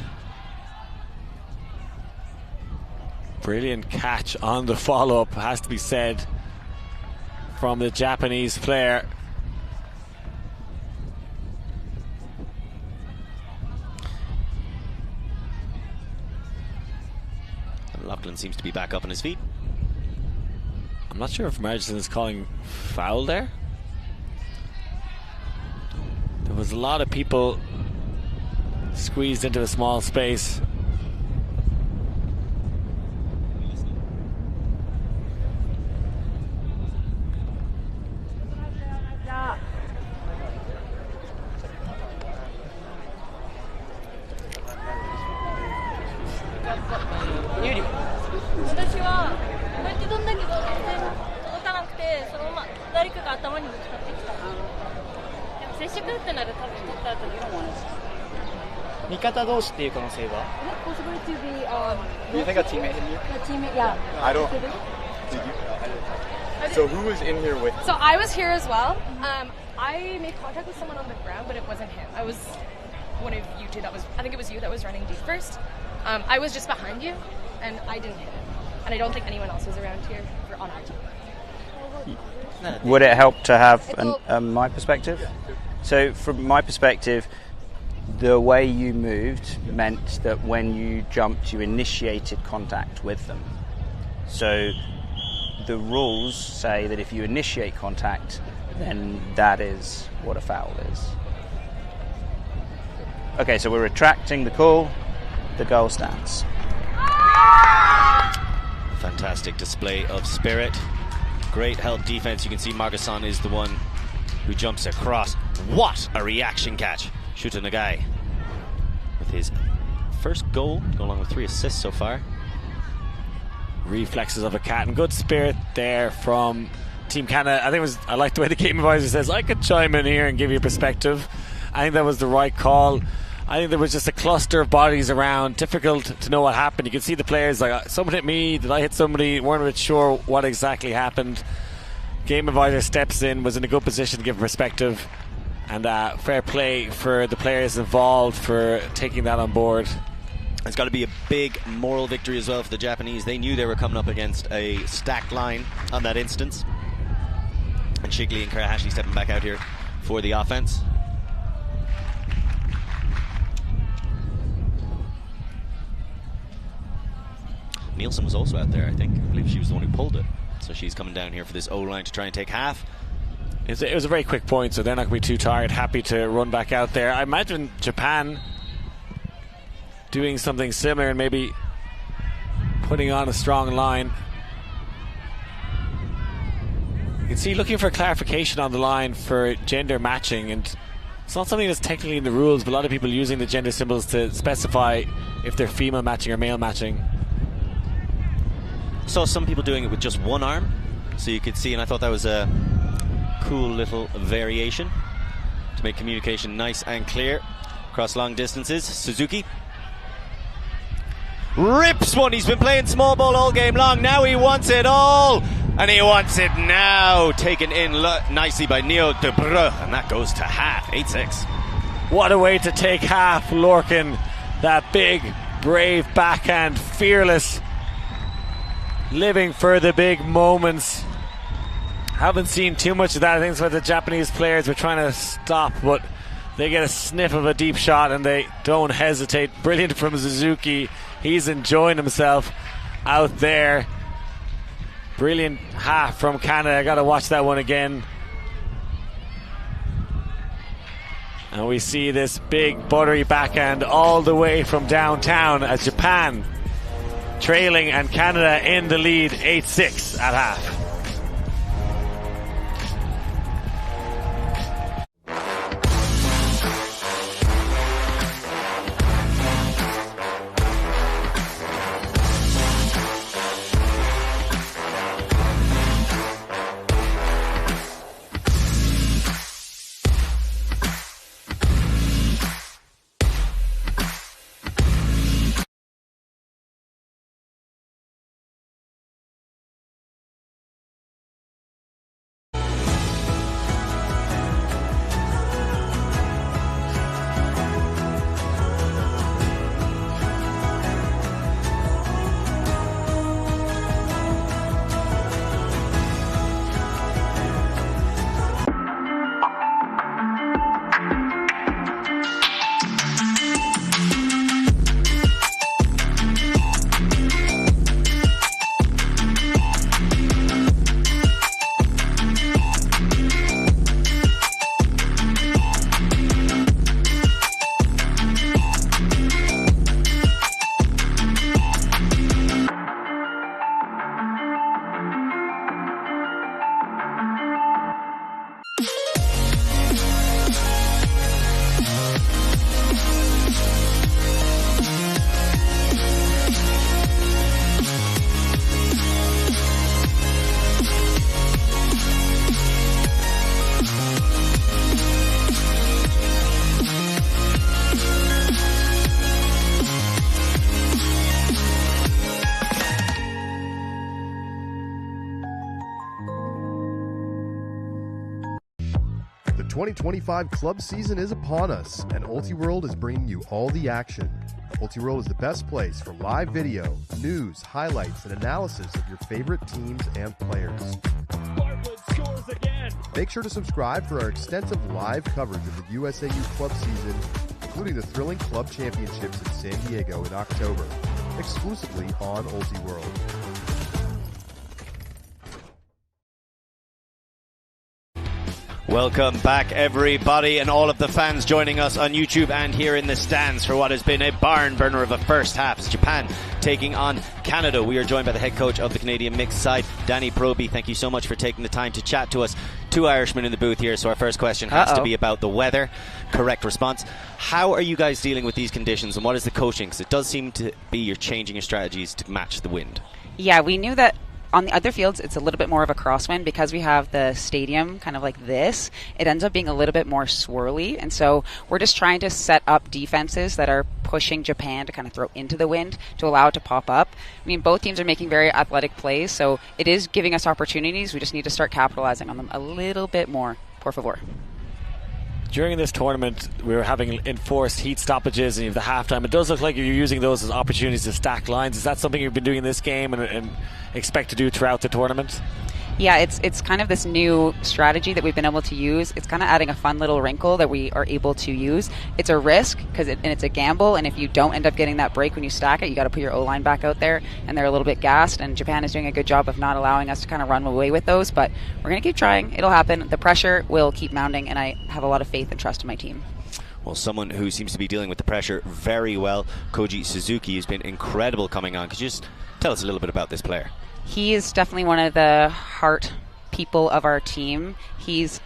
Brilliant catch on the follow-up, has to be said, from the Japanese player. Lachlan seems to be back up on his feet. I'm not sure if Margison is calling foul there. There was a lot of people squeezed into a small space. 頭にぶつかってきた。でも接触ってなら多分取った後に。味方同士っていう可能性は Possible to be Do you think a teammate hit you? a teammate, yeah. I don't. Did you? So who was in here with? So I was here as well. I made contact with someone on the ground, but it wasn't him. I was one of you two I think it was you that was running deep first. I was just behind you, and I didn't hit him. And I don't think anyone else was around here on our team. Would it help to have my perspective? So from my perspective, the way you moved meant that when you jumped, you initiated contact with them. So the rules say that if you initiate contact, then that is what a foul is. Okay, so we're retracting the call. The goal stands. Fantastic display of spirit. Great help defense. You can see Margasson is the one who jumps across. What a reaction catch. Shuta Nagai with his first goal, going along with 3 assists so far. Reflexes of a cat and good spirit there from Team Canada. I like the way the game advisor says, I could chime in here and give you perspective. I think that was the right call. I think there was just a cluster of bodies around, difficult to know what happened. You can see the players like, someone hit me, did I hit somebody? Weren't really sure what exactly happened. Game advisor steps in, was in a good position to give perspective, and fair play for the players involved for taking that on board. It's got to be a big moral victory as well for the Japanese. They knew they were coming up against a stacked line on that instance. And Shigley and Karahashi stepping back out here for the offense. Nielsen was also out there, I think. I believe she was the one who pulled it. So she's coming down here for this O-line to try and take half. It was a very quick point, so they're not going to be too tired. Happy to run back out there. I imagine Japan doing something similar and maybe putting on a strong line. You can see looking for clarification on the line for gender matching, and it's not something that's technically in the rules, but a lot of people using the gender symbols to specify if they're female matching or male matching. Saw some people doing it with just one arm, so you could see, and I thought that was a cool little variation to make communication nice and clear across long distances. Suzuki rips one. He's been playing small ball all game long. Now he wants it all, and he wants it now. Taken in nicely by Neil de Breu, and that goes to half. 8-6. What a way to take half, Lorcan. That big, brave backhand, fearless, living for the big moments. Haven't seen too much of that. I think it's what the Japanese players were trying to stop, but they get a sniff of a deep shot and they don't hesitate. Brilliant from Suzuki. He's enjoying himself out there. Brilliant half from Canada. I got to watch that one again. And we see this big buttery backhand all the way from downtown as Japan trailing and Canada in the lead 8-6 at half. 2025 club season is upon us, and Ultiworld is bringing you all the action. Ultiworld is the best place for live video, news, highlights, and analysis of your favorite teams and players. Bartlett scores again. Make sure to subscribe for our extensive live coverage of the USAU club season, including the thrilling club championships in San Diego in October, exclusively on Ultiworld. Welcome back, everybody, and all of the fans joining us on YouTube and here in the stands for what has been a barn burner of a first half. It's Japan taking on Canada. We are joined by the head coach of the Canadian mixed side, Danny Proby. Thank you so much for taking the time to chat to us. Two Irishmen in the booth here, so our first question has to be about the weather. Correct response. How are you guys dealing with these conditions, and what is the coaching? Because it does seem to be you're changing your strategies to match the wind. Yeah, we knew that on the other fields, it's a little bit more of a crosswind because we have the stadium kind of like this. It ends up being a little bit more swirly. And so we're just trying to set up defenses that are pushing Japan to kind of throw into the wind to allow it to pop up. I mean, both teams are making very athletic plays, so it is giving us opportunities. We just need to start capitalizing on them a little bit more, por favor. During this tournament, we were having enforced heat stoppages and you have the halftime. It does look like you're using those as opportunities to stack lines. Is that something you've been doing in this game and expect to do throughout the tournament? Yeah, it's kind of this new strategy that we've been able to use. It's kind of adding a fun little wrinkle that we are able to use. It's a risk and it's a gamble, and if you don't end up getting that break when you stack it, you got to put your O-line back out there, and they're a little bit gassed, and Japan is doing a good job of not allowing us to kind of run away with those, but we're going to keep trying. It'll happen. The pressure will keep mounting, and I have a lot of faith and trust in my team. Well, someone who seems to be dealing with the pressure very well, Koji Suzuki, has been incredible coming on. Could you just tell us a little bit about this player? He is definitely one of the heart people of our team. He's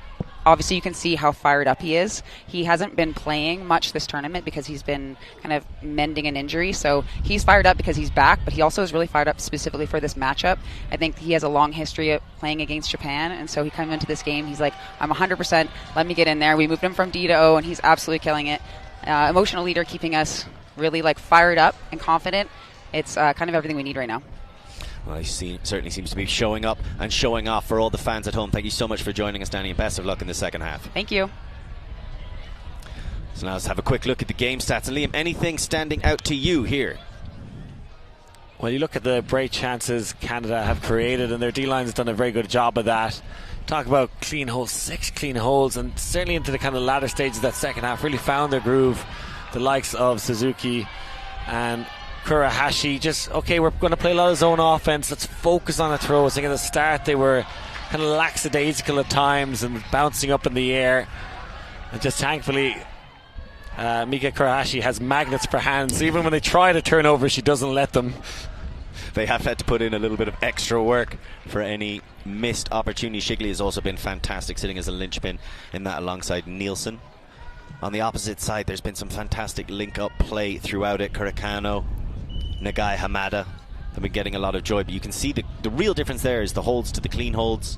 obviously, you can see how fired up he is. He hasn't been playing much this tournament because he's been kind of mending an injury. So he's fired up because he's back, but he also is really fired up specifically for this matchup. I think he has a long history of playing against Japan, and so he came into this game, he's like, I'm 100%, let me get in there. We moved him from D to O, and he's absolutely killing it. Emotional leader, keeping us really like fired up and confident. It's kind of everything we need right now. Well, he certainly seems to be showing up and showing off for all the fans at home. Thank you so much for joining us, Danny, and best of luck in the second half. Thank you. So now let's have a quick look at the game stats. And Liam, anything standing out to you here? Well, you look at the break chances Canada have created, and their D-line has done a very good job of that. Talk about clean holes, 6 clean holes, and certainly into the kind of latter stages of that second half, really found their groove. The likes of Suzuki and Kurahashi, just, okay, we're going to play a lot of zone offense, let's focus on the throws. I think at the start they were kind of lackadaisical at times and bouncing up in the air, and just thankfully Mika Kurahashi has magnets for hands. Even when they try to turn over, she doesn't let them. They have had to put in a little bit of extra work for any missed opportunity. Shigley has also been fantastic, sitting as a linchpin in that alongside Nielsen. On the opposite side, there's been some fantastic link-up play throughout it. Kurakano, Nagai Hamada have been getting a lot of joy, but you can see the real difference there is the holds to the clean holds,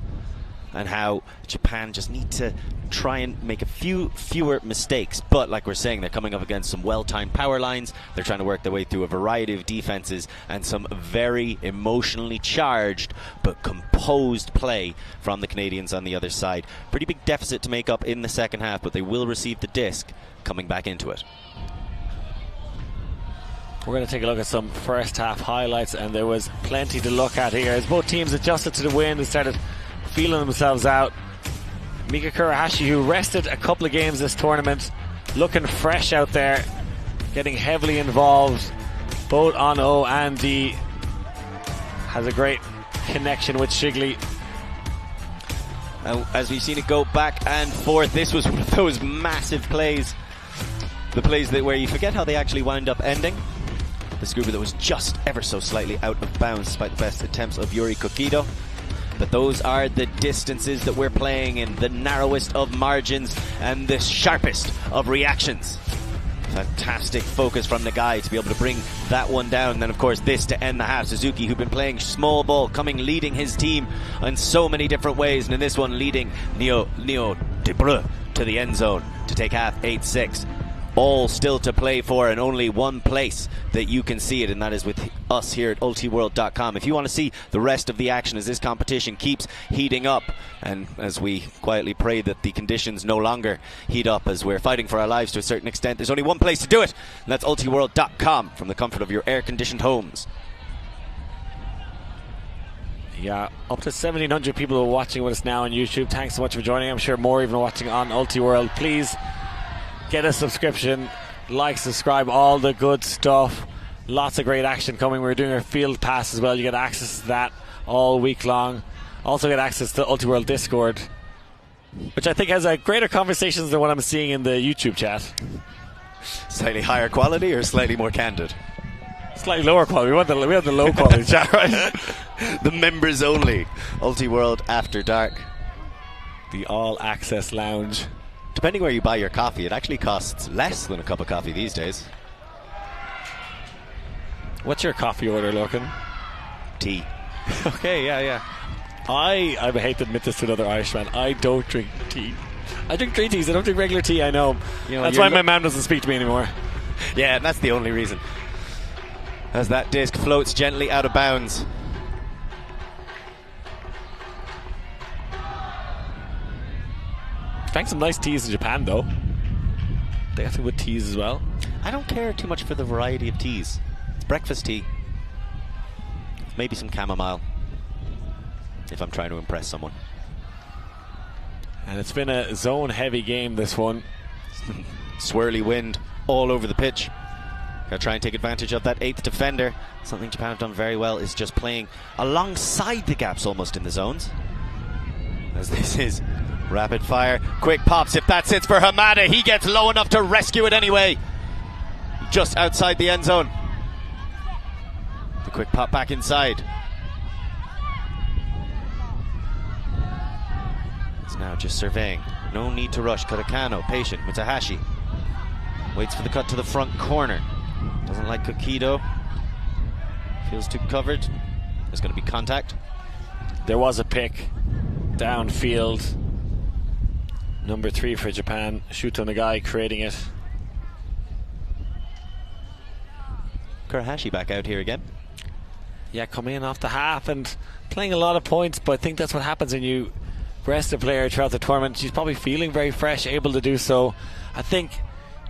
and how Japan just need to try and make a fewer mistakes. But like we're saying, they're coming up against some well-timed power lines. They're trying to work their way through a variety of defenses and some very emotionally charged but composed play from the Canadians on the other side. Pretty big deficit to make up in the second half, but they will receive the disc coming back into it. We're going to take a look at some first half highlights, and there was plenty to look at here as both teams adjusted to the wind and started feeling themselves out. Mika Kurahashi, who rested a couple of games this tournament, looking fresh out there, getting heavily involved both on O and D, has a great connection with Shigley. As we've seen it go back and forth, this was one of those massive plays, the plays where you forget how they actually wound up ending. The scuba that was just ever so slightly out of bounds despite the best attempts of Yuri Kokido. But those are the distances that we're playing in, the narrowest of margins and the sharpest of reactions. Fantastic focus from the guy to be able to bring that one down. And then of course this to end the half. Suzuki, who'd been playing small ball, leading his team in so many different ways, and in this one leading Neo Debreu to the end zone to take half 8-6. All still to play for, and only one place that you can see it, and that is with us here at Ultiworld.com. If you want to see the rest of the action as this competition keeps heating up, and as we quietly pray that the conditions no longer heat up as we're fighting for our lives to a certain extent, there's only one place to do it, and that's Ultiworld.com from the comfort of your air-conditioned homes. Yeah, up to 1,700 people are watching with us now on YouTube. Thanks so much for joining. I'm sure more even watching on Ultiworld. Please get a subscription, like, subscribe, all the good stuff. Lots of great action coming. We're doing our field pass as well. You get access to that all week long. Also get access to Ultiworld Discord, which I think has greater conversations than what I'm seeing in the YouTube chat. Slightly higher quality or slightly more candid? Slightly lower quality. We have the low quality chat, right? The members only Ultiworld After Dark, the all access lounge. Depending where you buy your coffee, it actually costs less than a cup of coffee these days. What's your coffee order, Lorcan? Tea. Okay, yeah. I hate to admit this to another Irishman. I don't drink tea. I drink green teas. I don't drink regular tea. I know. That's why my mum doesn't speak to me anymore. Yeah, that's the only reason. As that disc floats gently out of bounds. Found some nice teas in Japan, though. They got some good teas as well. I don't care too much for the variety of teas. It's breakfast tea. Maybe some chamomile, if I'm trying to impress someone. And it's been a zone-heavy game, this one. Swirly wind all over the pitch. Got to try and take advantage of that 8th defender. Something Japan have done very well is just playing alongside the gaps almost in the zones. As this is rapid fire, quick pops. If that sits for Hamada, he gets low enough to rescue it anyway. Just outside the end zone. The quick pop back inside. It's now just surveying. No need to rush. Katakano, patient. Mutahashi waits for the cut to the front corner. Doesn't like Kokido. Feels too covered. There's going to be contact. There was a pick downfield. Number 3 for Japan. Shuto Nagai creating it. Kurahashi back out here again. Yeah, coming in off the half and playing a lot of points, but I think that's what happens when you rest a player throughout the tournament. She's probably feeling very fresh, able to do so. I think,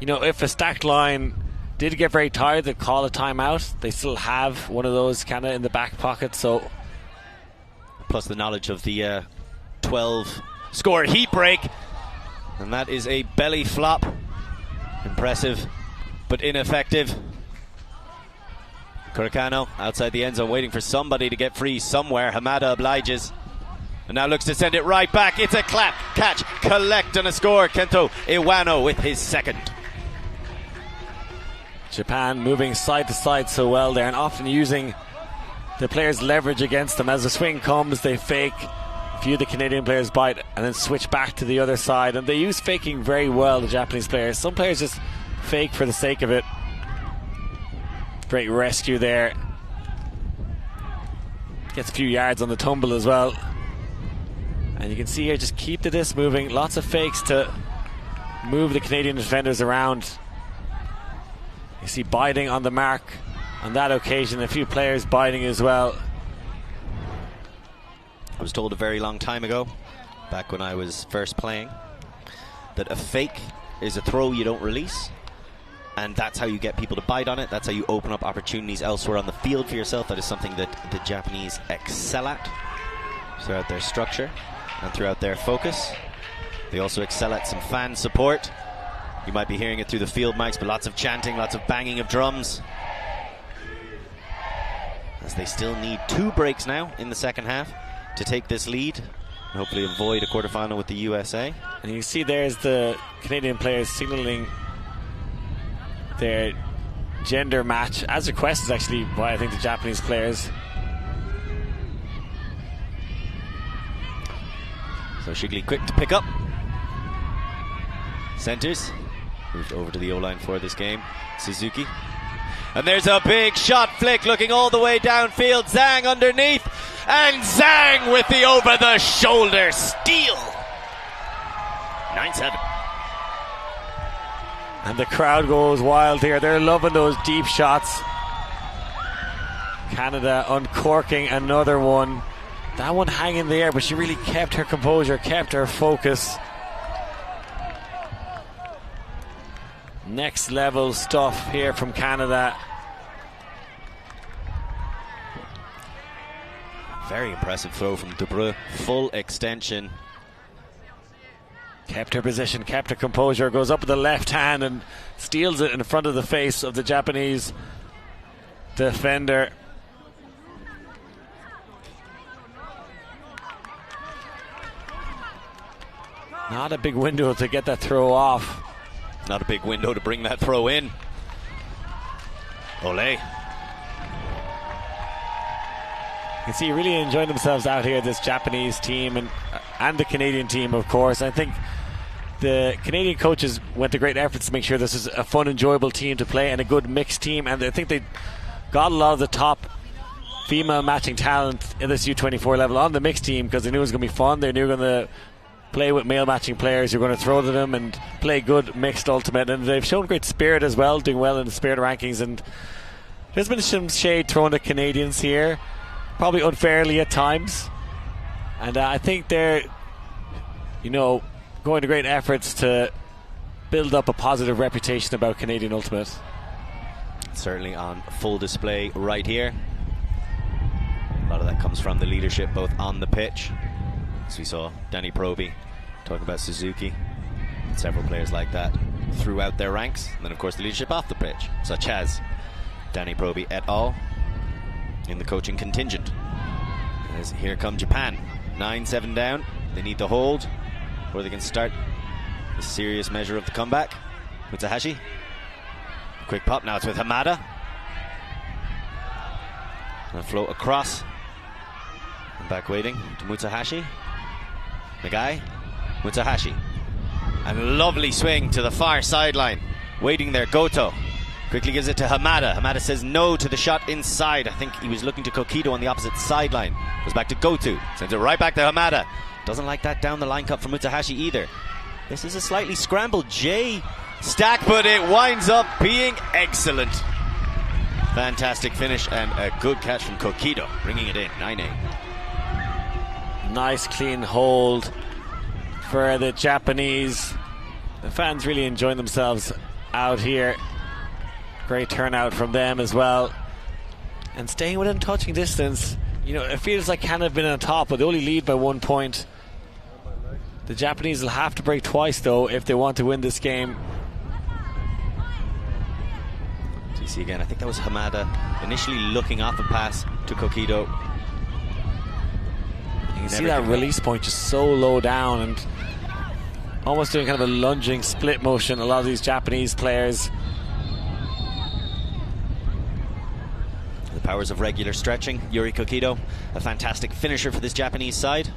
if a stacked line did get very tired, they'd call a timeout. They still have one of those kind of in the back pocket, so. Plus the knowledge of the 12 score heat break. And that is a belly flop. Impressive, but ineffective. Kurakano outside the end zone waiting for somebody to get free somewhere. Hamada obliges. And now looks to send it right back. It's a clap, catch, collect and a score. Kento Iwano with his second. Japan moving side to side so well there and often using the players' leverage against them. As the swing comes, they fake. A few of the Canadian players bite and then switch back to the other side. And they use faking very well, the Japanese players. Some players just fake for the sake of it. Great rescue there. Gets a few yards on the tumble as well. And you can see here, just keep the disc moving. Lots of fakes to move the Canadian defenders around. You see biting on the mark on that occasion. A few players biting as well. I was told a very long time ago, back when I was first playing, that a fake is a throw you don't release. And that's how you get people to bite on it. That's how you open up opportunities elsewhere on the field for yourself. That is something that the Japanese excel at throughout their structure and throughout their focus. They also excel at some fan support. You might be hearing it through the field mics, but lots of chanting, lots of banging of drums. As they still need 2 breaks now in the second half to take this lead and hopefully avoid a quarterfinal with the USA. And you see there's the Canadian players signaling their gender match as requested actually by I think the Japanese players. So Shigley quick to pick up. Centers. Moved over to the O-line for this game. Suzuki. And there's a big shot flick looking all the way downfield. Zhang underneath. And Zhang with the over-the-shoulder steal. 9-7. And the crowd goes wild here. They're loving those deep shots. Canada uncorking another one. That one hanging there, but she really kept her composure, kept her focus. Next level stuff here from Canada. Very impressive throw from Dubreux. Full extension. Kept her position, kept her composure, goes up with the left hand and steals it in front of the face of the Japanese defender. Not a big window to get that throw off. Not a big window to bring that throw in. Ole. You can see really enjoying themselves out here, this Japanese team and the Canadian team, of course. I think the Canadian coaches went to great efforts to make sure this is a fun, enjoyable team to play and a good mixed team. And I think they got a lot of the top female matching talent in this U24 level on the mixed team because they knew it was going to be fun. They knew they were going to play with male matching players who are going to throw to them and play good mixed ultimate. And they've shown great spirit as well, doing well in the spirit rankings. And there's been some shade thrown at Canadians here, probably unfairly at times. And I think they're, going to great efforts to build up a positive reputation about Canadian ultimate. Certainly on full display right here. A lot of that comes from the leadership both on the pitch, as we saw Danny Proby talking about Suzuki, several players like that throughout their ranks, and then of course the leadership off the pitch, such as Danny Proby et al. In the coaching contingent. As here come Japan, 9-7 down. They need the hold before they can start a serious measure of the comeback. Mutsuhashi, quick pop, now it's with Hamada. And a float across. And back waiting to Mutsuhashi. Nagai, Mutsuhashi. And a lovely swing to the far sideline. Waiting there, Goto. Quickly gives it to Hamada. Hamada says no to the shot inside. I think he was looking to Kokido on the opposite sideline. Goes back to Goto. Sends it right back to Hamada. Doesn't like that down the line cut from Mutsuhashi either. This is a slightly scrambled J stack, but it winds up being excellent. Fantastic finish and a good catch from Kokido, bringing it in, 9-8. Nice clean hold for the Japanese. The fans really enjoying themselves out here. Great turnout from them as well. And staying within touching distance. It feels like Canada have been on top, but they only lead by 1 point. The Japanese will have to break twice, though, if they want to win this game. So you see again, I think that was Hamada initially looking off a pass to Kokido. You can see that release point just so low down and almost doing kind of a lunging split motion. A lot of these Japanese players. The powers of regular stretching. Yuri Kokido, a fantastic finisher for this Japanese side.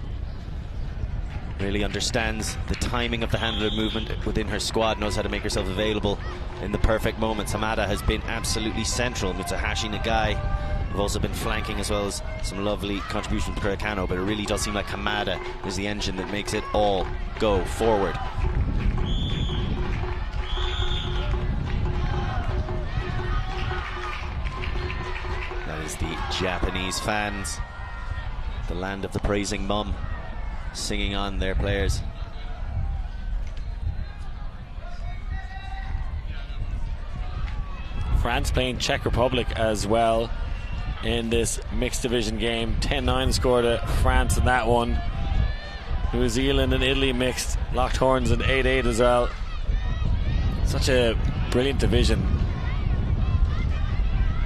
Really understands the timing of the handler movement within her squad, knows how to make herself available in the perfect moments. Hamada has been absolutely central. Mutsuhashi, Nagai have also been flanking, as well as some lovely contributions from Kurakano, but it really does seem like Hamada is the engine that makes it all go forward. That is the Japanese fans, the land of the praising mum, singing on their players. France playing Czech Republic as well in this mixed division game. 10-9 scored France in that one. New Zealand and Italy mixed, locked horns in 8-8 as well. Such a brilliant division.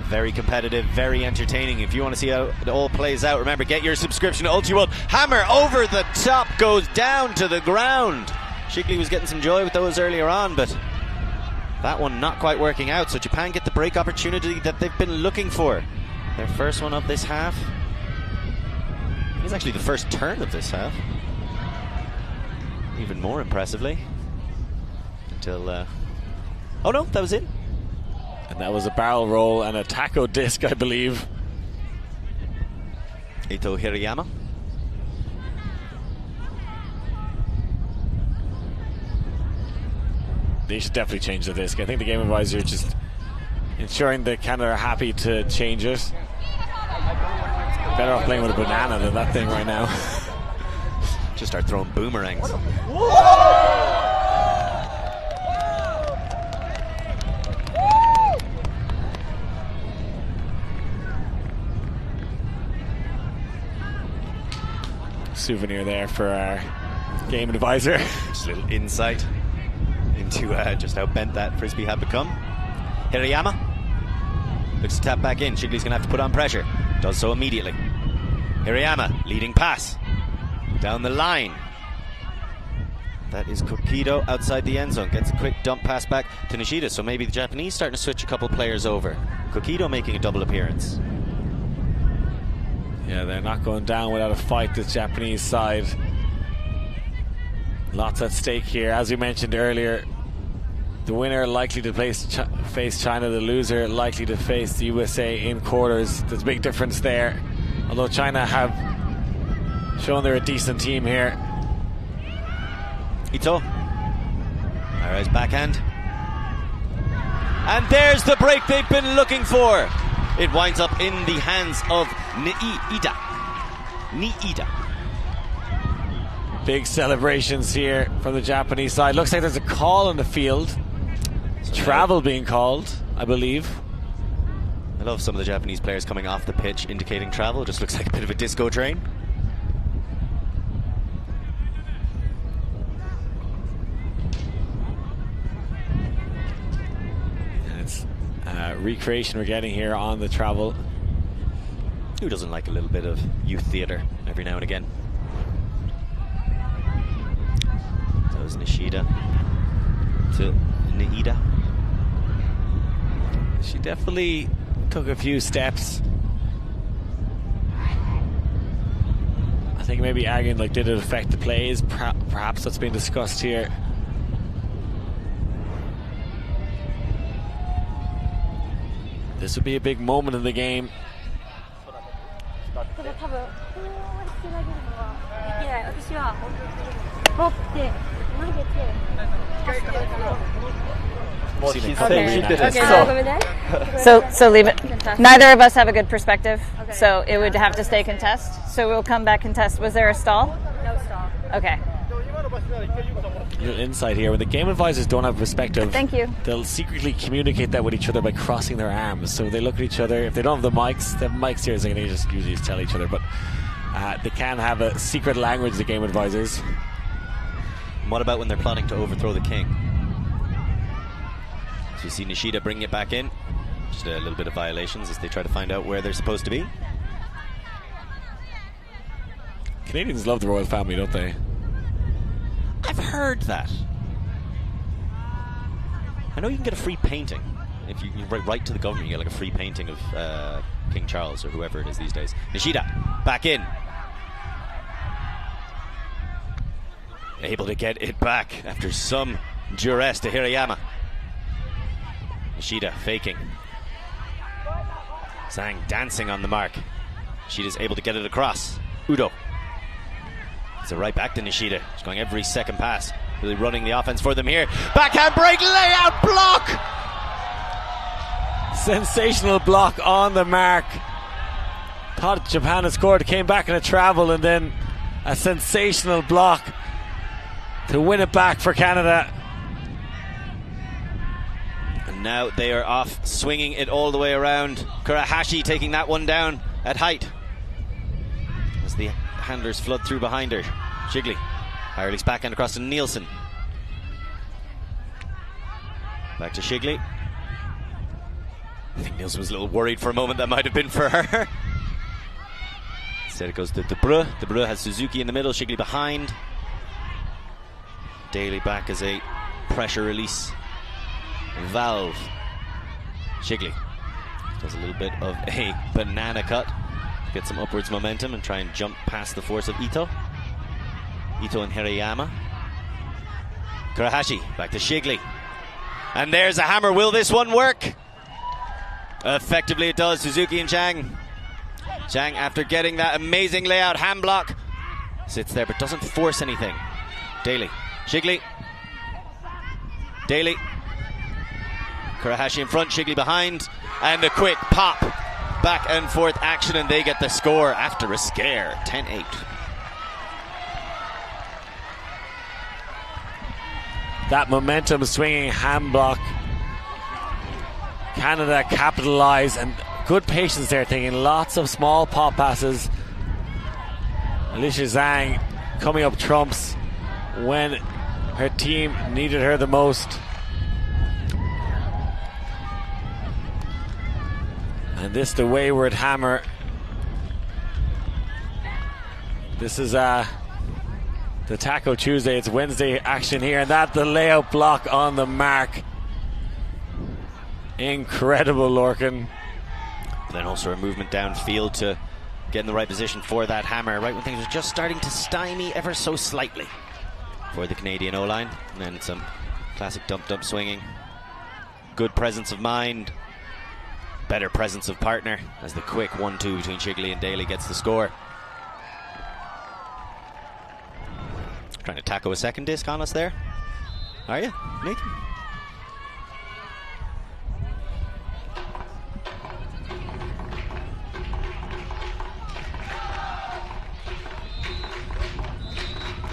Very competitive, very entertaining. If you want to see how it all plays out, remember, get your subscription to Ultiworld. Hammer over the top, goes down to the ground. Shigley was getting some joy with those earlier on, but that one not quite working out. So Japan get the break opportunity that they've been looking for. Their first one of this half. It's actually the first turn of this half. Even more impressively. Until, oh no, that was it. And that was a barrel roll and a taco disc, I believe. Ito Hirayama. They should definitely change the disc. I think the game advisor just ensuring that Canada are happy to change it. Better off playing with a banana than that thing right now. Just start throwing boomerangs. Souvenir there for our game advisor. Just a little insight into just how bent that Frisbee had become. Hirayama looks to tap back in. Shigley's going to have to put on pressure. Does so immediately. Hirayama leading pass down the line. That is Kokido outside the end zone. Gets a quick dump pass back to Nishida. So maybe the Japanese starting to switch a couple players over. Kokido making a double appearance. Yeah, they're not going down without a fight, this Japanese side. Lots at stake here. As we mentioned earlier, the winner likely to face China, the loser likely to face the USA in quarters. There's a big difference there. Although China have shown they're a decent team here. Ito. Ara's backhand. And there's the break they've been looking for. It winds up in the hands of Niida. Big celebrations here from the Japanese side. Looks like there's a call on the field. Travel being called, I believe. I love some of the Japanese players coming off the pitch indicating travel. Just looks like a bit of a disco train. And it's recreation we're getting here on the travel. Who doesn't like a little bit of youth theatre every now and again? That was Nishida to Niida. She definitely took a few steps. I think maybe Agan, like, did it affect the plays? Perhaps that's been discussed here. This would be a big moment in the game. So leave it. Neither of us have a good perspective, so it would have to stay contest. So we'll come back contest. Was there a stall? No stall. Okay. A little insight here. When the game advisors don't have perspective, thank you, they'll secretly communicate that with each other by crossing their arms. So they look at each other. If they don't have the mics here, so they can just usually tell each other. But they can have a secret language, the game advisors. And what about when they're plotting to overthrow the king? So you see Nishida bringing it back in. Just a little bit of violations as they try to find out where they're supposed to be. Canadians love the royal family, don't they? I've heard that. I know you can get a free painting. If you write to the government, you get like a free painting of King Charles or whoever it is these days. Nishida, back in. Able to get it back after some duress to Hirayama. Nishida faking. Zhang dancing on the mark. Nishida's able to get it across. Udo. It's a right back to Nishida. She's going every second pass. Really running the offense for them here. Backhand break, layout, block! Sensational block on the mark. Thought Japan had scored, came back in a travel, and then a sensational block to win it back for Canada. And now they are off, swinging it all the way around. Kurahashi taking that one down at height as the handlers flood through behind her. Shigley, Ireland's backhand across to Nielsen. Back to Shigley. I think Nielsen was a little worried for a moment that might have been for her. Instead it goes to De Bruyne. De Bruyne has Suzuki in the middle, Shigley behind. Daly back as a pressure release valve. Shigley does a little bit of a banana cut to get some upwards momentum and try and jump past the force of Ito. Ito and Hirayama. Kurahashi back to Shigley. And there's a hammer. Will this one work? Effectively it does. Suzuki and Zhang. Zhang, after getting that amazing layout hand block, sits there but doesn't force anything. Daly. Shigley. Daly. Kurahashi in front, Shigley behind. And a quick pop back and forth action, and they get the score after a scare. 10-8. That momentum swinging hand block. Canada capitalised, and good patience there, taking lots of small pop passes. Alicia Zhang coming up trumps when her team needed her the most. And this, the wayward hammer. This is the Taco Tuesday. It's Wednesday action here, and that the layout block on the mark. Incredible, Lorcan. Then also a movement downfield to get in the right position for that hammer, right when things are just starting to stymie ever so slightly for the Canadian O-line. And then some classic dump swinging. Good presence of mind. Better presence of partner as the quick 1-2 between Shigley and Daly gets the score. Trying to tackle a second disc on us there. Are you, Nathan?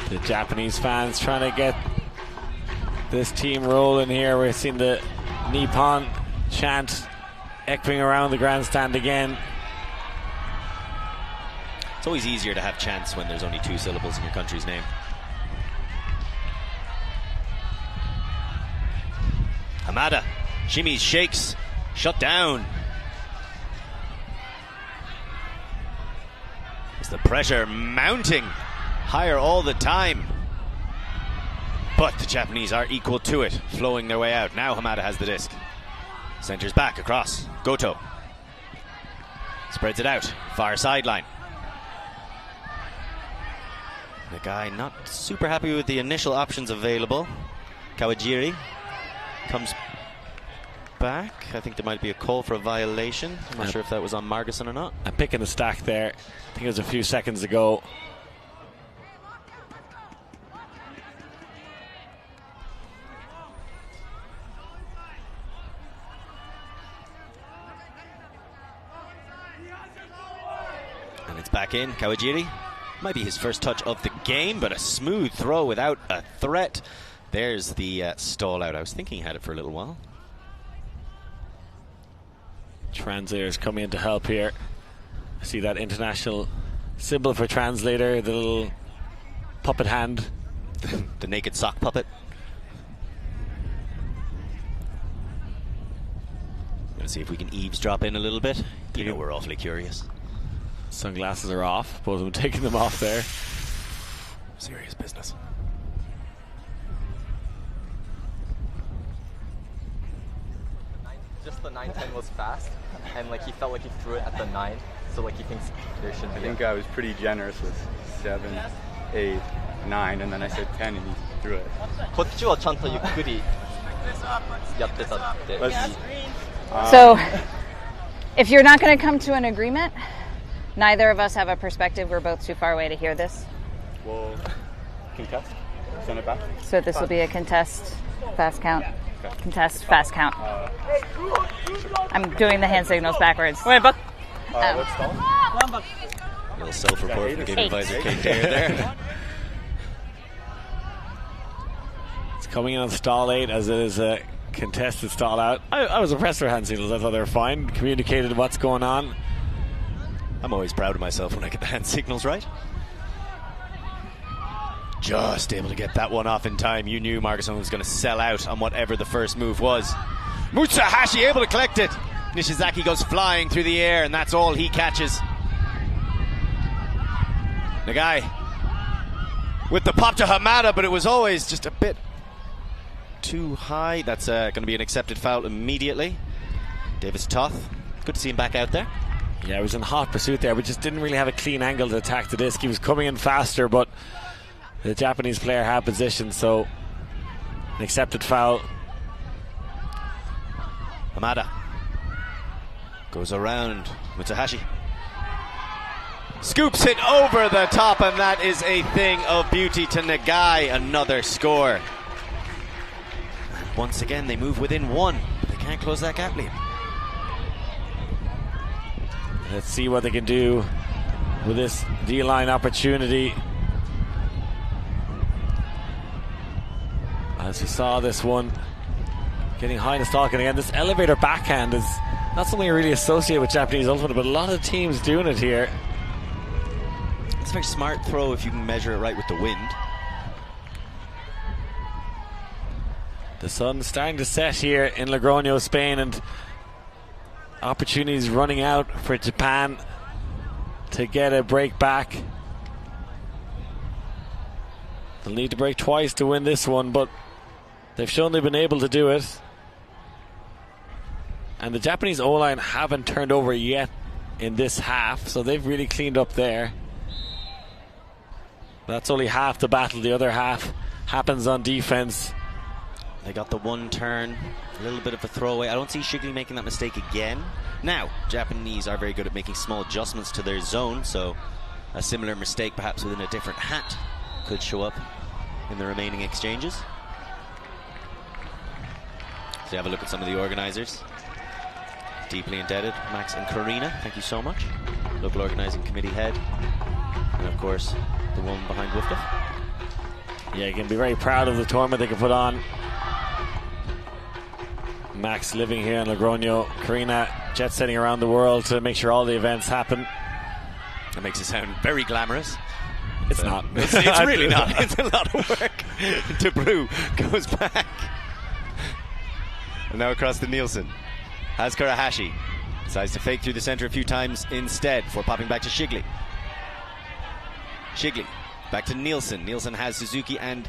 The Japanese fans trying to get this team rolling here. We're seeing the Nippon chant echoing around the grandstand again. It's always easier to have chants when there's only 2 syllables in your country's name. Hamada, shimmies, shakes, shut down. Is the pressure mounting higher all the time? But the Japanese are equal to it, flowing their way out. Now Hamada has the disc. Centers back across. Goto spreads it out. Far sideline. The guy not super happy with the initial options available. Kawajiri comes back. I think there might be a call for a violation. I'm not sure if that was on Marguson or not. I'm picking the stack there. I think it was a few seconds ago. And it's back in. Kawajiri. Might be his first touch of the game, but a smooth throw without a threat. There's the stall out. I was thinking he had it for a little while. Translators coming in to help here. I see that international symbol for translator, the little puppet hand. The naked sock puppet. Gonna see if we can eavesdrop in a little bit. You know, we're awfully curious. Sunglasses are off. Both of them taking them off there. Serious business. Just the 9-10 was fast, and like he felt like he threw it at the 9, so like he thinks there should be. I think I was pretty generous with 7, 8, 9, and then I said 10, and he threw it. こっちはちゃんとゆっくりやってたって。 So, if you're not going to come to an agreement, neither of us have a perspective. We're both too far away to hear this. We'll contest, send it back. So this will be a contest, fast count. Contest, fast count. I'm doing the hand signals backwards. What's stall? A little self-report from the game advisor Kate Dare there. It's coming in on stall 8 as it is a contested stall out. I was impressed with hand signals. I thought they were fine. Communicated what's going on. I'm always proud of myself when I get the hand signals right. Just able to get that one off in time. You knew Marguson was going to sell out on whatever the first move was. Mutsuhashi able to collect it. Nishizaki goes flying through the air, and that's all he catches. Nagai with the pop to Hamada, but it was always just a bit too high. That's going to be an accepted foul immediately. Davis Toth, good to see him back out there. Yeah, he was in hot pursuit there, but just didn't really have a clean angle to attack the disc. He was coming in faster, but the Japanese player had position, so an accepted foul. Hamada goes around Mutsuhashi. Scoops it over the top, and that is a thing of beauty to Nagai. Another score. And once again, they move within 1, but they can't close that gap lead. Let's see what they can do with this D-line opportunity. As we saw this one getting high in the stalk, and again, this elevator backhand is not something you really associate with Japanese Ultimate, but a lot of teams doing it here. It's a very smart throw if you can measure it right with the wind. The sun's starting to set here in Logroño, Spain, and opportunities running out for Japan to get a break back. They'll need to break twice to win this one, but they've shown they've been able to do it. And the Japanese O-line haven't turned over yet in this half, so they've really cleaned up there. That's only half the battle. The other half happens on defense. They got the one turn, a little bit of a throwaway. I don't see Shigley making that mistake again. Now, Japanese are very good at making small adjustments to their zone, so a similar mistake, perhaps within a different hat, could show up in the remaining exchanges. So have a look at some of the organizers. Deeply indebted, Max and Karina, thank you so much. Local organizing committee head, and of course the one behind Wifta. Yeah, you can be very proud of the tournament they can put on. Max living here in Logroño, Karina jet setting around the world to make sure all the events happen. That makes it sound very glamorous. It's not. It's really not. It's a lot of work. DeBrew goes back. And now across to Nielsen. Has Kurahashi. Decides to fake through the center a few times instead before popping back to Shigley. Shigley back to Nielsen. Nielsen has Suzuki and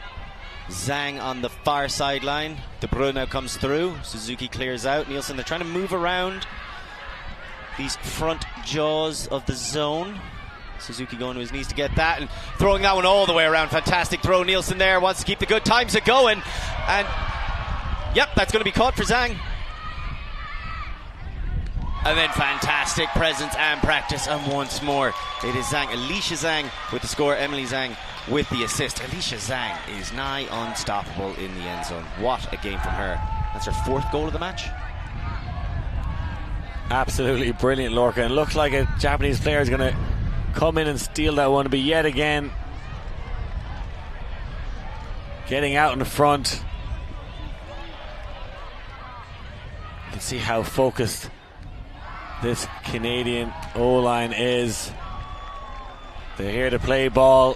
Zhang on the far sideline. DeBrew now comes through. Suzuki clears out. Nielsen, they're trying to move around these front jaws of the zone. Suzuki going to his knees to get that and throwing that one all the way around. Fantastic throw. Nielsen there wants to keep the good times going. And yep, that's going to be caught for Zhang. And then fantastic presence and practice, and once more it is Zhang, Alicia Zhang with the score, Emily Zhang with the assist. Alicia Zhang is nigh unstoppable in the end zone. What a game from her. That's her 4th goal of the match. Absolutely brilliant, Lorca, and looks like a Japanese player is going to come in and steal that one, but yet again getting out in the front. You can see how focused this Canadian O-line is. They're here to play ball.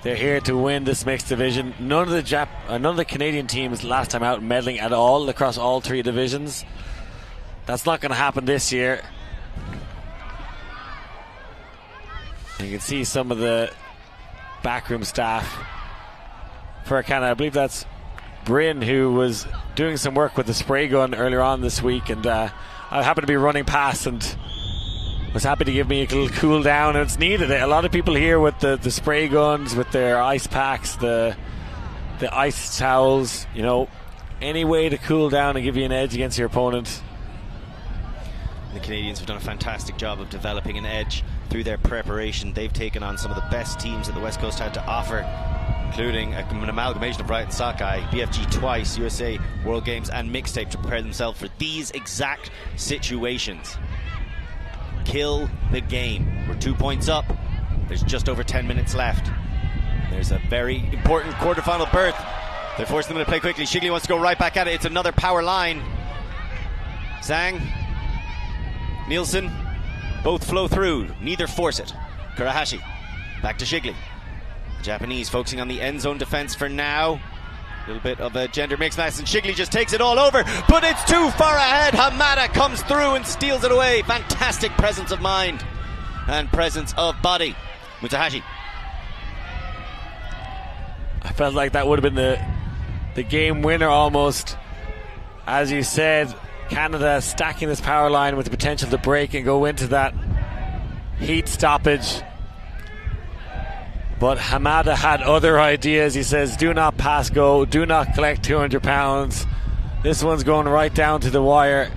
They're here to win this mixed division. None of the Canadian teams last time out meddling at all across all 3 divisions. That's not going to happen this year. You can see some of the backroom staff for Canada. I believe that's Bryn, who was doing some work with the spray gun earlier on this week, and I happened to be running past and was happy to give me a little cool down, and it's needed. A lot of people here with the spray guns, with their ice packs, the ice towels, you know, any way to cool down and give you an edge against your opponent. The Canadians have done a fantastic job of developing an edge through their preparation. They've taken on some of the best teams that the West Coast had to offer, including an amalgamation of Brighton Sockeye, BFG twice, USA World Games and Mixtape to prepare themselves for these exact situations. Kill the game. We're 2 points up. There's just over 10 minutes left. There's a very important quarterfinal berth. They're forcing them to play quickly. Shigley wants to go right back at it. It's another power line. Zhang, Nielsen, both flow through. Neither force it. Kurahashi back to Shigley. Japanese focusing on the end zone defense for now. A little bit of a gender mix match, and Shigley just takes it all over, but it's too far ahead. Hamada comes through and steals it away. Fantastic presence of mind and presence of body. Mutahashi. I felt like that would have been the game winner almost. As you said, Canada stacking this power line with the potential to break and go into that heat stoppage. But Hamada had other ideas. He says, do not pass go, do not collect 200 pounds. This one's going right down to the wire.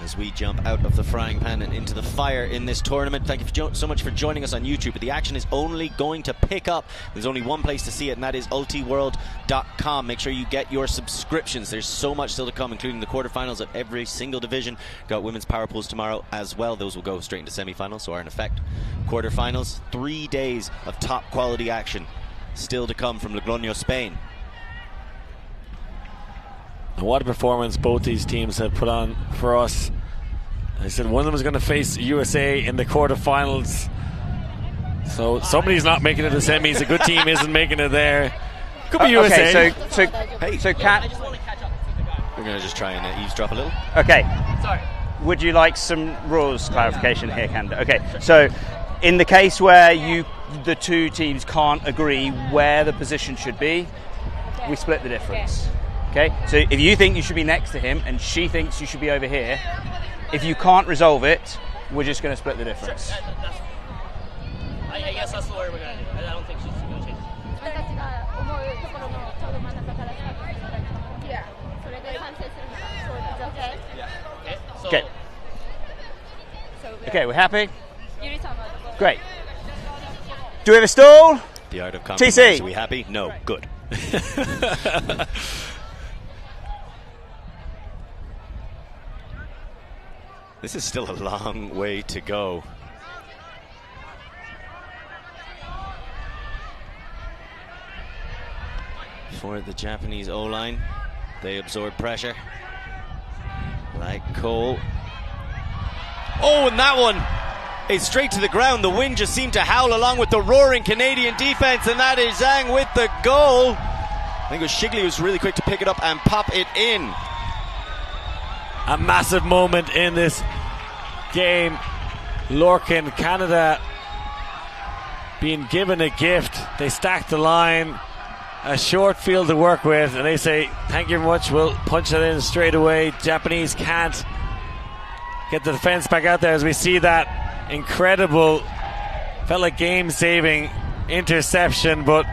as we jump out of the frying pan and into the fire in this tournament. Thank you so much for joining us on YouTube. But the action is only going to pick up. There's only one place to see it, and that is Ultiworld.com. Make sure you get your subscriptions. There's so much still to come, including the quarterfinals of every single division. Got women's power pools tomorrow as well. Those will go straight into semi-finals, so are in effect quarterfinals. 3 days of top quality action still to come from Logroño, Spain. And what a performance both these teams have put on for us. I said one of them is going to face USA in the quarterfinals. So somebody's not making it to the semis. A good team isn't making it there. Could be USA. Okay, so Kat, I just want to catch up with the guy. We're going to just try and eavesdrop a little. Okay. Sorry. Would you like some rules clarification here, Canada? Okay, so in the case where the two teams can't agree where the position should be, we split the difference. Okay, so if you think you should be next to him and she thinks you should be over here, if you can't resolve it, we're just going to split the difference. Sure, I guess that's the way we're going to do it. I don't think she's going to change it. Okay. Okay, we're happy? Great. Do we have a stall? The art of compromise. TC. Are we happy? No. Good. This is still a long way to go. For the Japanese O-line, they absorb pressure like coal. Oh, and that one is straight to the ground. The wind just seemed to howl along with the roaring Canadian defense, and that is Zhang with the goal. I think it was Shigley who was really quick to pick it up and pop it in. A massive moment in this game. Lorcan, Canada being given a gift. They stack the line, a short field to work with, and they say thank you very much, we'll punch it in straight away. Japanese can't get the defense back out there as we see that incredible, felt like game-saving interception, but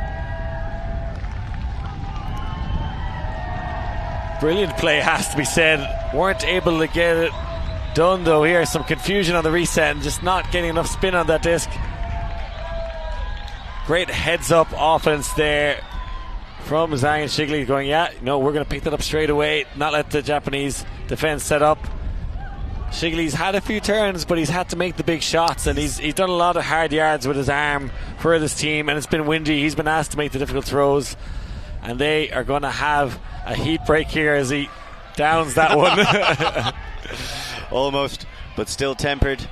brilliant play has to be said. Weren't able to get it done though here. Some confusion on the reset and just not getting enough spin on that disc. Great heads-up offense there from Zhang and Shigley going, yeah, no, we're going to pick that up straight away, not let the Japanese defense set up. Shigley's had a few turns, but he's had to make the big shots, and he's done a lot of hard yards with his arm for this team, and it's been windy. He's been asked to make the difficult throws, and they are going to have a heat break here as he downs that one. Almost, but still tempered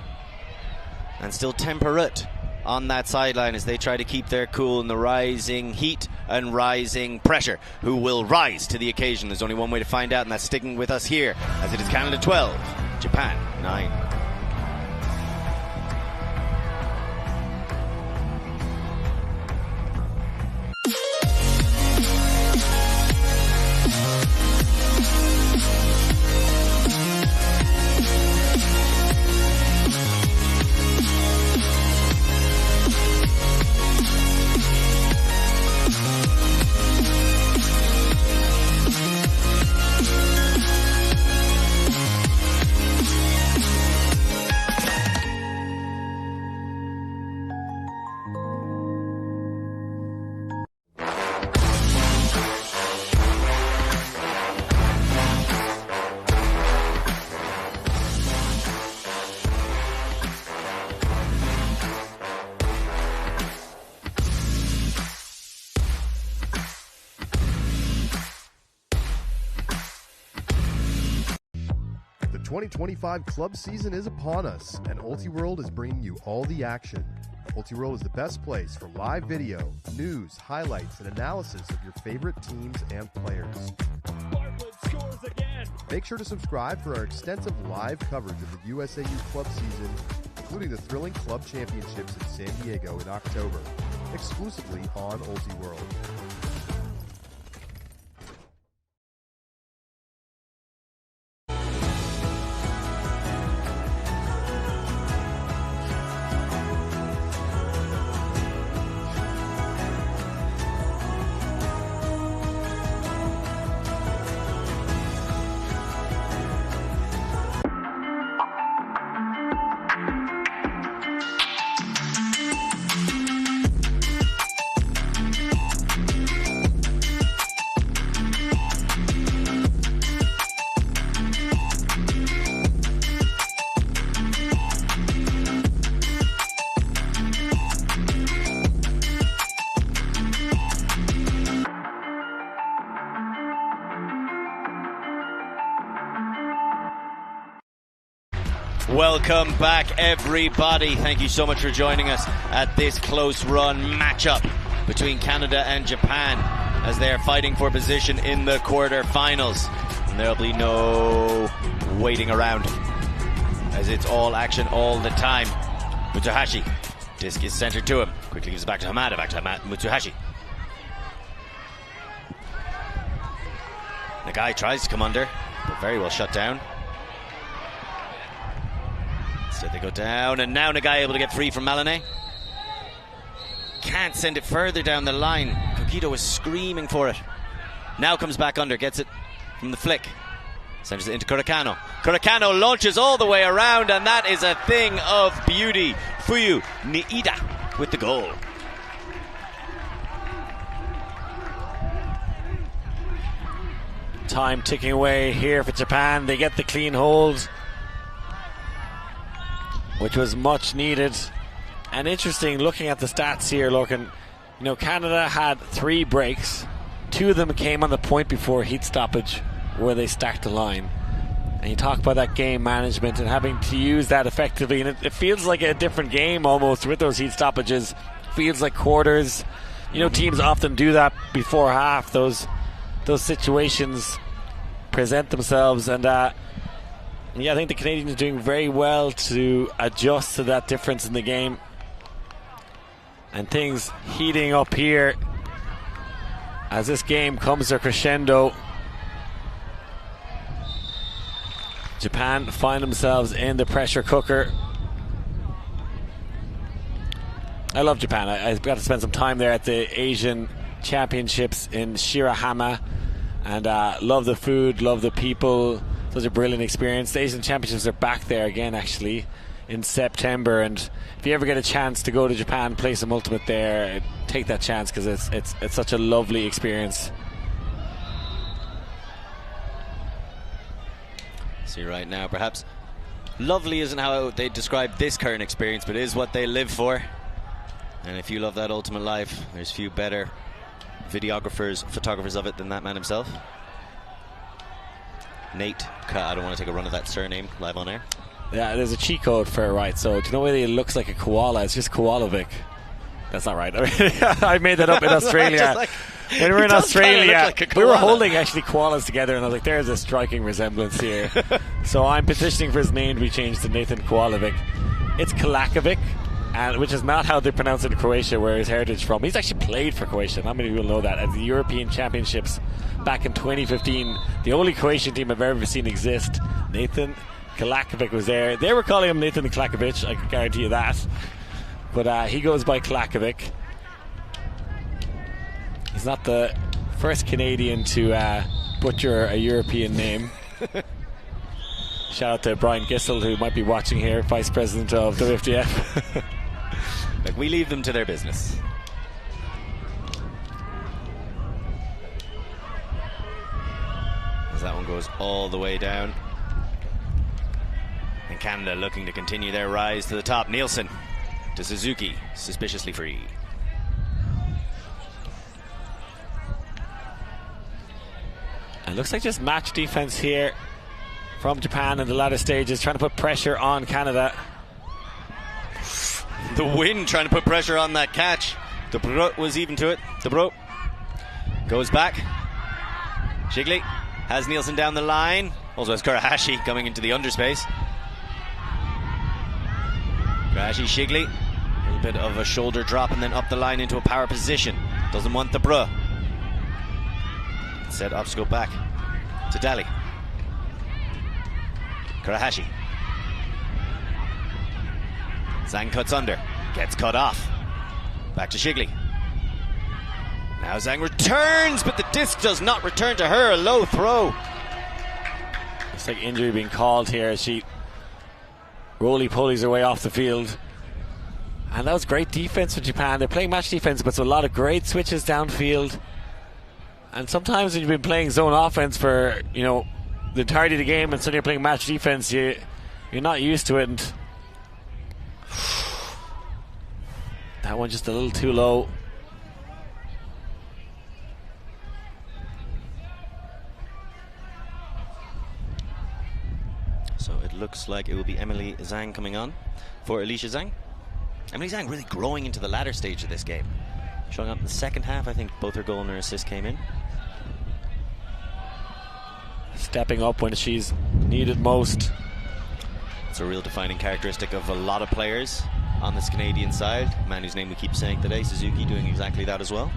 and still temperate on that sideline as they try to keep their cool in the rising heat and rising pressure. Who will rise to the occasion? There's only one way to find out, and that's sticking with us here as it is Canada 12, Japan 9. The 2025 club season is upon us, and Ultiworld is bringing you all the action. Ultiworld is the best place for live video, news, highlights, and analysis of your favorite teams and players. Make sure to subscribe for our extensive live coverage of the USAU club season, including the thrilling club championships in San Diego in October, exclusively on Ultiworld. Welcome back, everybody. Thank you so much for joining us at this close run matchup between Canada and Japan as they are fighting for position in the quarter-finals. And there'll be no waiting around as it's all action all the time. Mutsuhashi, disc is centered to him. Quickly gives it back to Hamada, Mutsuhashi. Nagai tries to come under, but very well shut down. Instead they go down, and now Nagai able to get free from Malone. Can't send it further down the line. Kokido was screaming for it. Now comes back under, gets it from the flick. Sends it into Kurakano. Kurakano launches all the way around, and that is a thing of beauty. Fuyu Niida with the goal. Time ticking away here for Japan. They get the clean hold, which was much needed. And interesting, looking at the stats here, Lorcan, you know, Canada had 3 breaks. 2 of them came on the point before heat stoppage, where they stacked the line. And you talk about that game management and having to use that effectively, and it feels like a different game almost with those heat stoppages. Feels like quarters. You know, teams often do that before half. Those situations present themselves, and yeah, I think the Canadians are doing very well to adjust to that difference in the game. And things heating up here as this game comes to a crescendo. Japan find themselves in the pressure cooker. I love Japan. I got to spend some time there at the Asian Championships in Shirahama, and love the food, love the people. Such a brilliant experience. The Asian Championships are back there again, actually, in September, and if you ever get a chance to go to Japan, play some Ultimate there, take that chance, because it's such a lovely experience. See right now, perhaps lovely isn't how they describe this current experience, but is what they live for. And if you love that Ultimate life, there's few better videographers, photographers of it than that man himself. Nate, I don't want to take a run of that surname live on air. Yeah, there's a cheat code for it, right? So do you know where it looks like a koala? It's just Koalovic. That's not right. I made that up in Australia. When we were in Australia, we were holding actually koalas together, and I was like, there's a striking resemblance here. So I'm petitioning for his name to be changed to Nathan Koalovic. It's Kalakovic, which is not how they pronounce it in Croatia, where his heritage from. He's actually played for Croatia. Not many people know that. At the European Championships back in 2015, the only Croatian team I've ever seen exist, Nathan Kalakovic was there. They were calling him Nathan Kalakovic, I can guarantee you that. But he goes by Kalakovic. He's not the first Canadian to butcher a European name. Shout out to Brian Gissel, who might be watching here, Vice President of WFDF. Like, we leave them to their business. As that one goes all the way down. And Canada looking to continue their rise to the top. Nielsen to Suzuki, suspiciously free. It looks like just match defense here from Japan in the latter stages, trying to put pressure on Canada. The wind trying to put pressure on that catch. The Bro was even to it. The Bro goes back. Shigley has Nielsen down the line. Also has Kurahashi coming into the underspace. Kurahashi, Shigley. A little bit of a shoulder drop and then up the line into a power position. Doesn't want the Bro. Instead opts to go back to Daly. Kurahashi. Zhang cuts under, gets cut off. Back to Shigley. Now Zhang returns, but the disc does not return to her. A low throw. Looks like injury being called here as she roly-polies her way off the field. And that was great defense for Japan. They're playing match defense, but it's a lot of great switches downfield. And sometimes when you've been playing zone offense for, you know, the entirety of the game, and suddenly you're playing match defense, you're not used to it. And that one just a little too low. So it looks like it will be Emily Zhang coming on for Alicia Zhang. Emily Zhang really growing into the latter stage of this game. Showing up in the second half, I think both her goal and her assist came in. Stepping up when she's needed most. It's a real defining characteristic of a lot of players on this Canadian side. A man whose name we keep saying today, Suzuki, doing exactly that as well.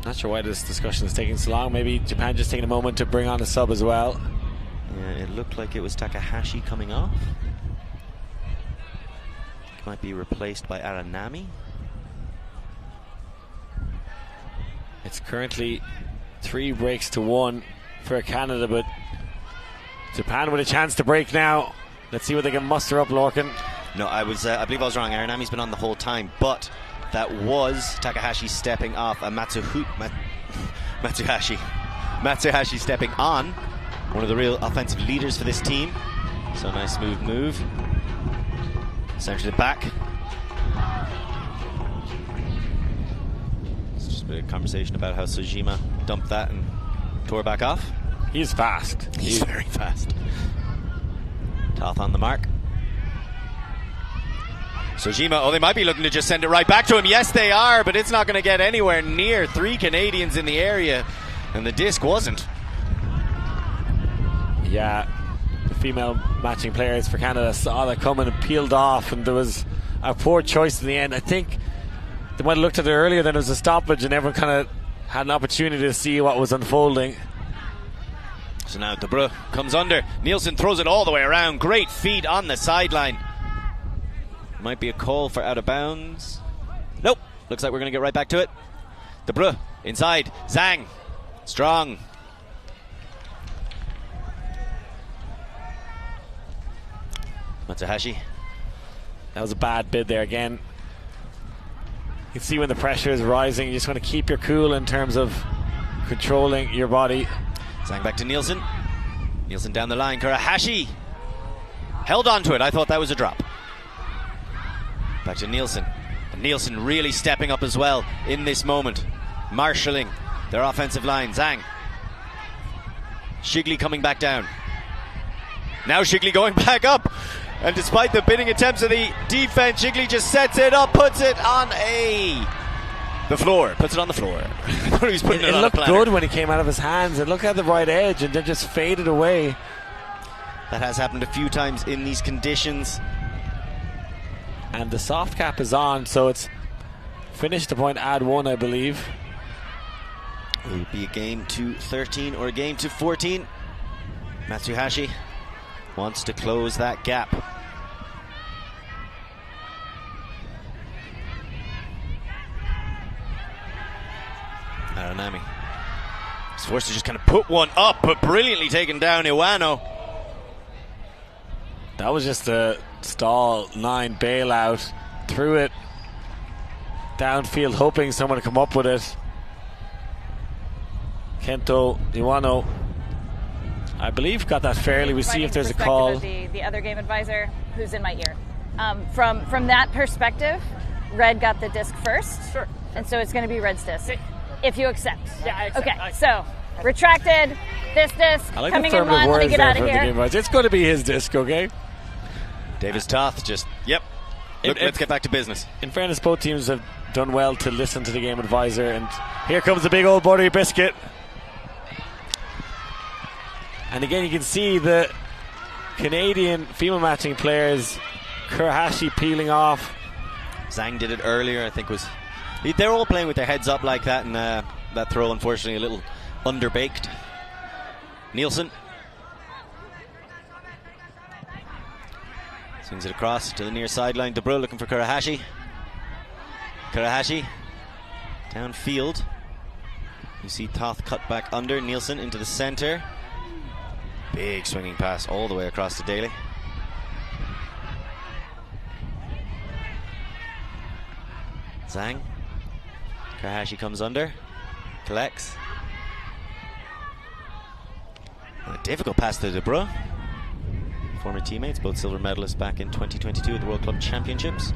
Not sure why this discussion is taking so long. Maybe Japan just taking a moment to bring on a sub as well. Yeah, it looked like it was Takahashi coming off. Might be replaced by Aranami. It's currently 3-1 for Canada, but Japan with a chance to break now. Let's see what they can muster up, Lorcan. No, I believe I was wrong. Aranami's been on the whole time, but that was Takahashi stepping off and Matsuhashi stepping on. One of the real offensive leaders for this team. So nice smooth move. Center to the back. It's just a bit of conversation about how Sojima dumped that and tore back off. He's fast. He's very fast. Toth on the mark. Sojima, they might be looking to just send it right back to him. Yes, they are, but it's not going to get anywhere near 3 Canadians in the area, and the disc wasn't. Yeah, the female matching players for Canada saw that coming and peeled off, and there was a poor choice in the end. I think they might have looked at it earlier, then it was a stoppage, and everyone kind of had an opportunity to see what was unfolding. So now Debreu comes under. Nielsen throws it all the way around. Great feed on the sideline. Might be a call for out of bounds. Nope. Looks like we're going to get right back to it. Debreu inside. Zhang. Strong. Matsuhashi. That was a bad bid there again. You can see when the pressure is rising, you just want to keep your cool in terms of controlling your body. Zhang back to Nielsen. Nielsen down the line. Kurahashi held on to it. I thought that was a drop. Back to Nielsen. And Nielsen really stepping up as well in this moment. Marshalling their offensive line. Zhang. Shigley coming back down. Now Shigley going back up. And despite the bidding attempts of the defense, Shigley just sets it up, puts it on the floor. Puts it on the floor. He's putting it on looked a platter. good when he came out of his hands. It looked at the right edge and then just faded away. That has happened a few times in these conditions. And the soft cap is on, so it's finished to point, add 1, I believe. Will it be a game to 13 or a game to 14? Matsuhashi wants to close that gap. Aranami is forced to just kind of put one up, but brilliantly taken down Iwano. That was just a stall 9 bailout. Threw it downfield, hoping someone would come up with it. Kento Iwano, I believe, got that fairly. We see if there's a call. The other game advisor who's in my ear. From that perspective, Red got the disc first. Sure. And so it's going to be Red's disc. If you accept. Yeah, I accept. Okay, so retracted, this disc, I like coming the in one, let me get out of here. It's going to be his disc, okay? Davis Toth just, yep. Look, let's get back to business. In fairness, both teams have done well to listen to the game advisor, and here comes the big old buttery biscuit. And again, you can see the Canadian female matching players, Kurahashi peeling off. Zhang did it earlier, I think they're all playing with their heads up like that, and that throw, unfortunately, a little underbaked. Nielsen swings it across to the near sideline. Debreu looking for Kurahashi. Kurahashi downfield. You see Toth cut back under. Nielsen into the center. Big swinging pass all the way across to Daly. Zhang. Kurahashi comes under. Collects. A difficult pass to Debreu. Former teammates, both silver medalists back in 2022 at the World Club Championships.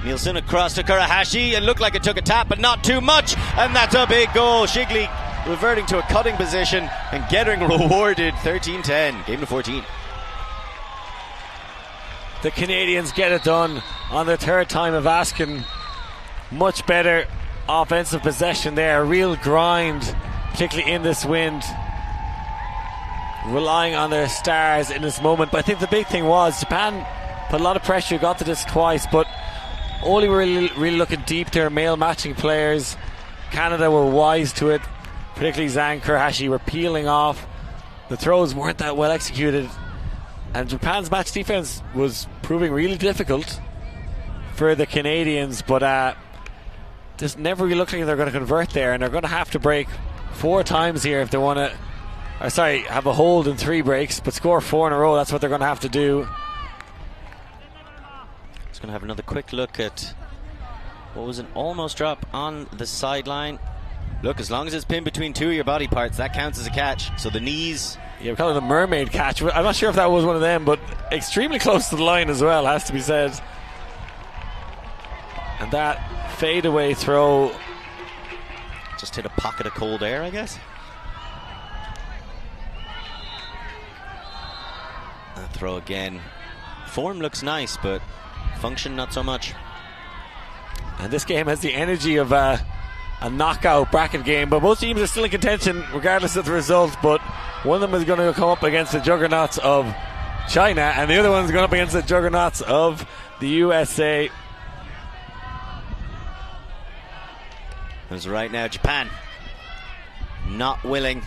Nielsen across to Kurahashi. It looked like it took a tap, but not too much. And that's a big goal. Shigley reverting to a cutting position and getting rewarded. 13-10, game to 14. The Canadians get it done on their third time of asking. Much better offensive possession there. A real grind, particularly in this wind. Relying on their stars in this moment. But I think the big thing was Japan put a lot of pressure, got to this twice, but only really looking deep there. Male matching players. Canada were wise to it. Particularly Zhang, Kurahashi were peeling off. The throws weren't that well executed. And Japan's match defense was proving really difficult for the Canadians, but just never really looked like they're going to convert there, and they're going to have to break 4 times here if they want to, have a hold in 3 breaks, but score 4 in a row. That's what they're going to have to do. Just going to have another quick look at what was an almost drop on the sideline. Look, as long as it's pinned between 2 of your body parts, that counts as a catch. So the knees. Yeah, we call it the mermaid catch. I'm not sure if that was one of them, but extremely close to the line as well, has to be said. And that fadeaway throw just hit a pocket of cold air, I guess. That throw again. Form looks nice, but function not so much. And this game has the energy of a knockout bracket game, but both teams are still in contention regardless of the result. But one of them is going to come up against the juggernauts of China, and the other one's going up against the juggernauts of the USA. As right now Japan not willing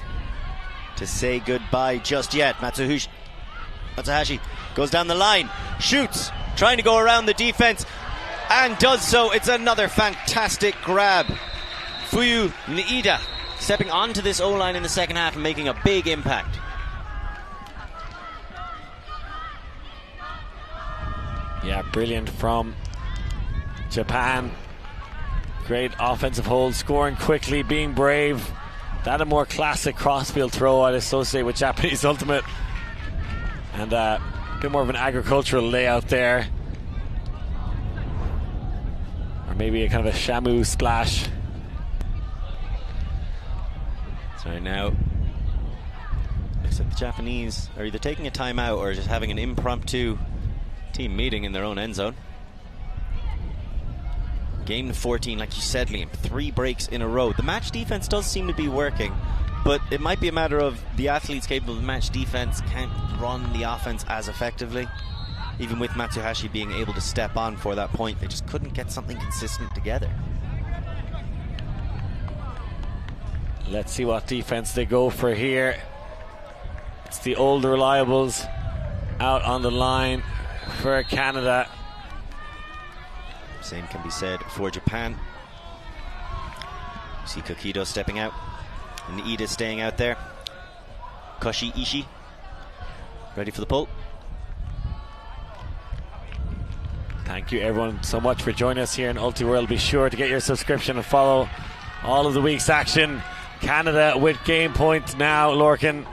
to say goodbye just yet. Matsuhashi goes down the line, shoots, trying to go around the defense, and does so. It's another fantastic grab. Fuyu Niida stepping onto this O-line in the second half and making a big impact. Yeah, brilliant from Japan. Great offensive hold, scoring quickly, being brave. That a more classic crossfield throw I'd associate with Japanese ultimate. And a bit more of an agricultural layout there. Or maybe a kind of a Shamu splash. So now looks like the Japanese are either taking a timeout or just having an impromptu team meeting in their own end zone. Game 14, like you said, Liam, 3 breaks in a row. The match defense does seem to be working, but it might be a matter of the athletes capable of match defense can't run the offense as effectively. Even with Matsuhashi being able to step on for that point, they just couldn't get something consistent together. Let's see what defense they go for here. It's the old reliables out on the line for Canada. Same can be said for Japan. You see Kokido stepping out, and Niida staying out there. Koshi Ishii ready for the pull. Thank you everyone so much for joining us here in Ultiworld. Be sure to get your subscription and follow all of the week's action. Canada with game point now, Lorcan.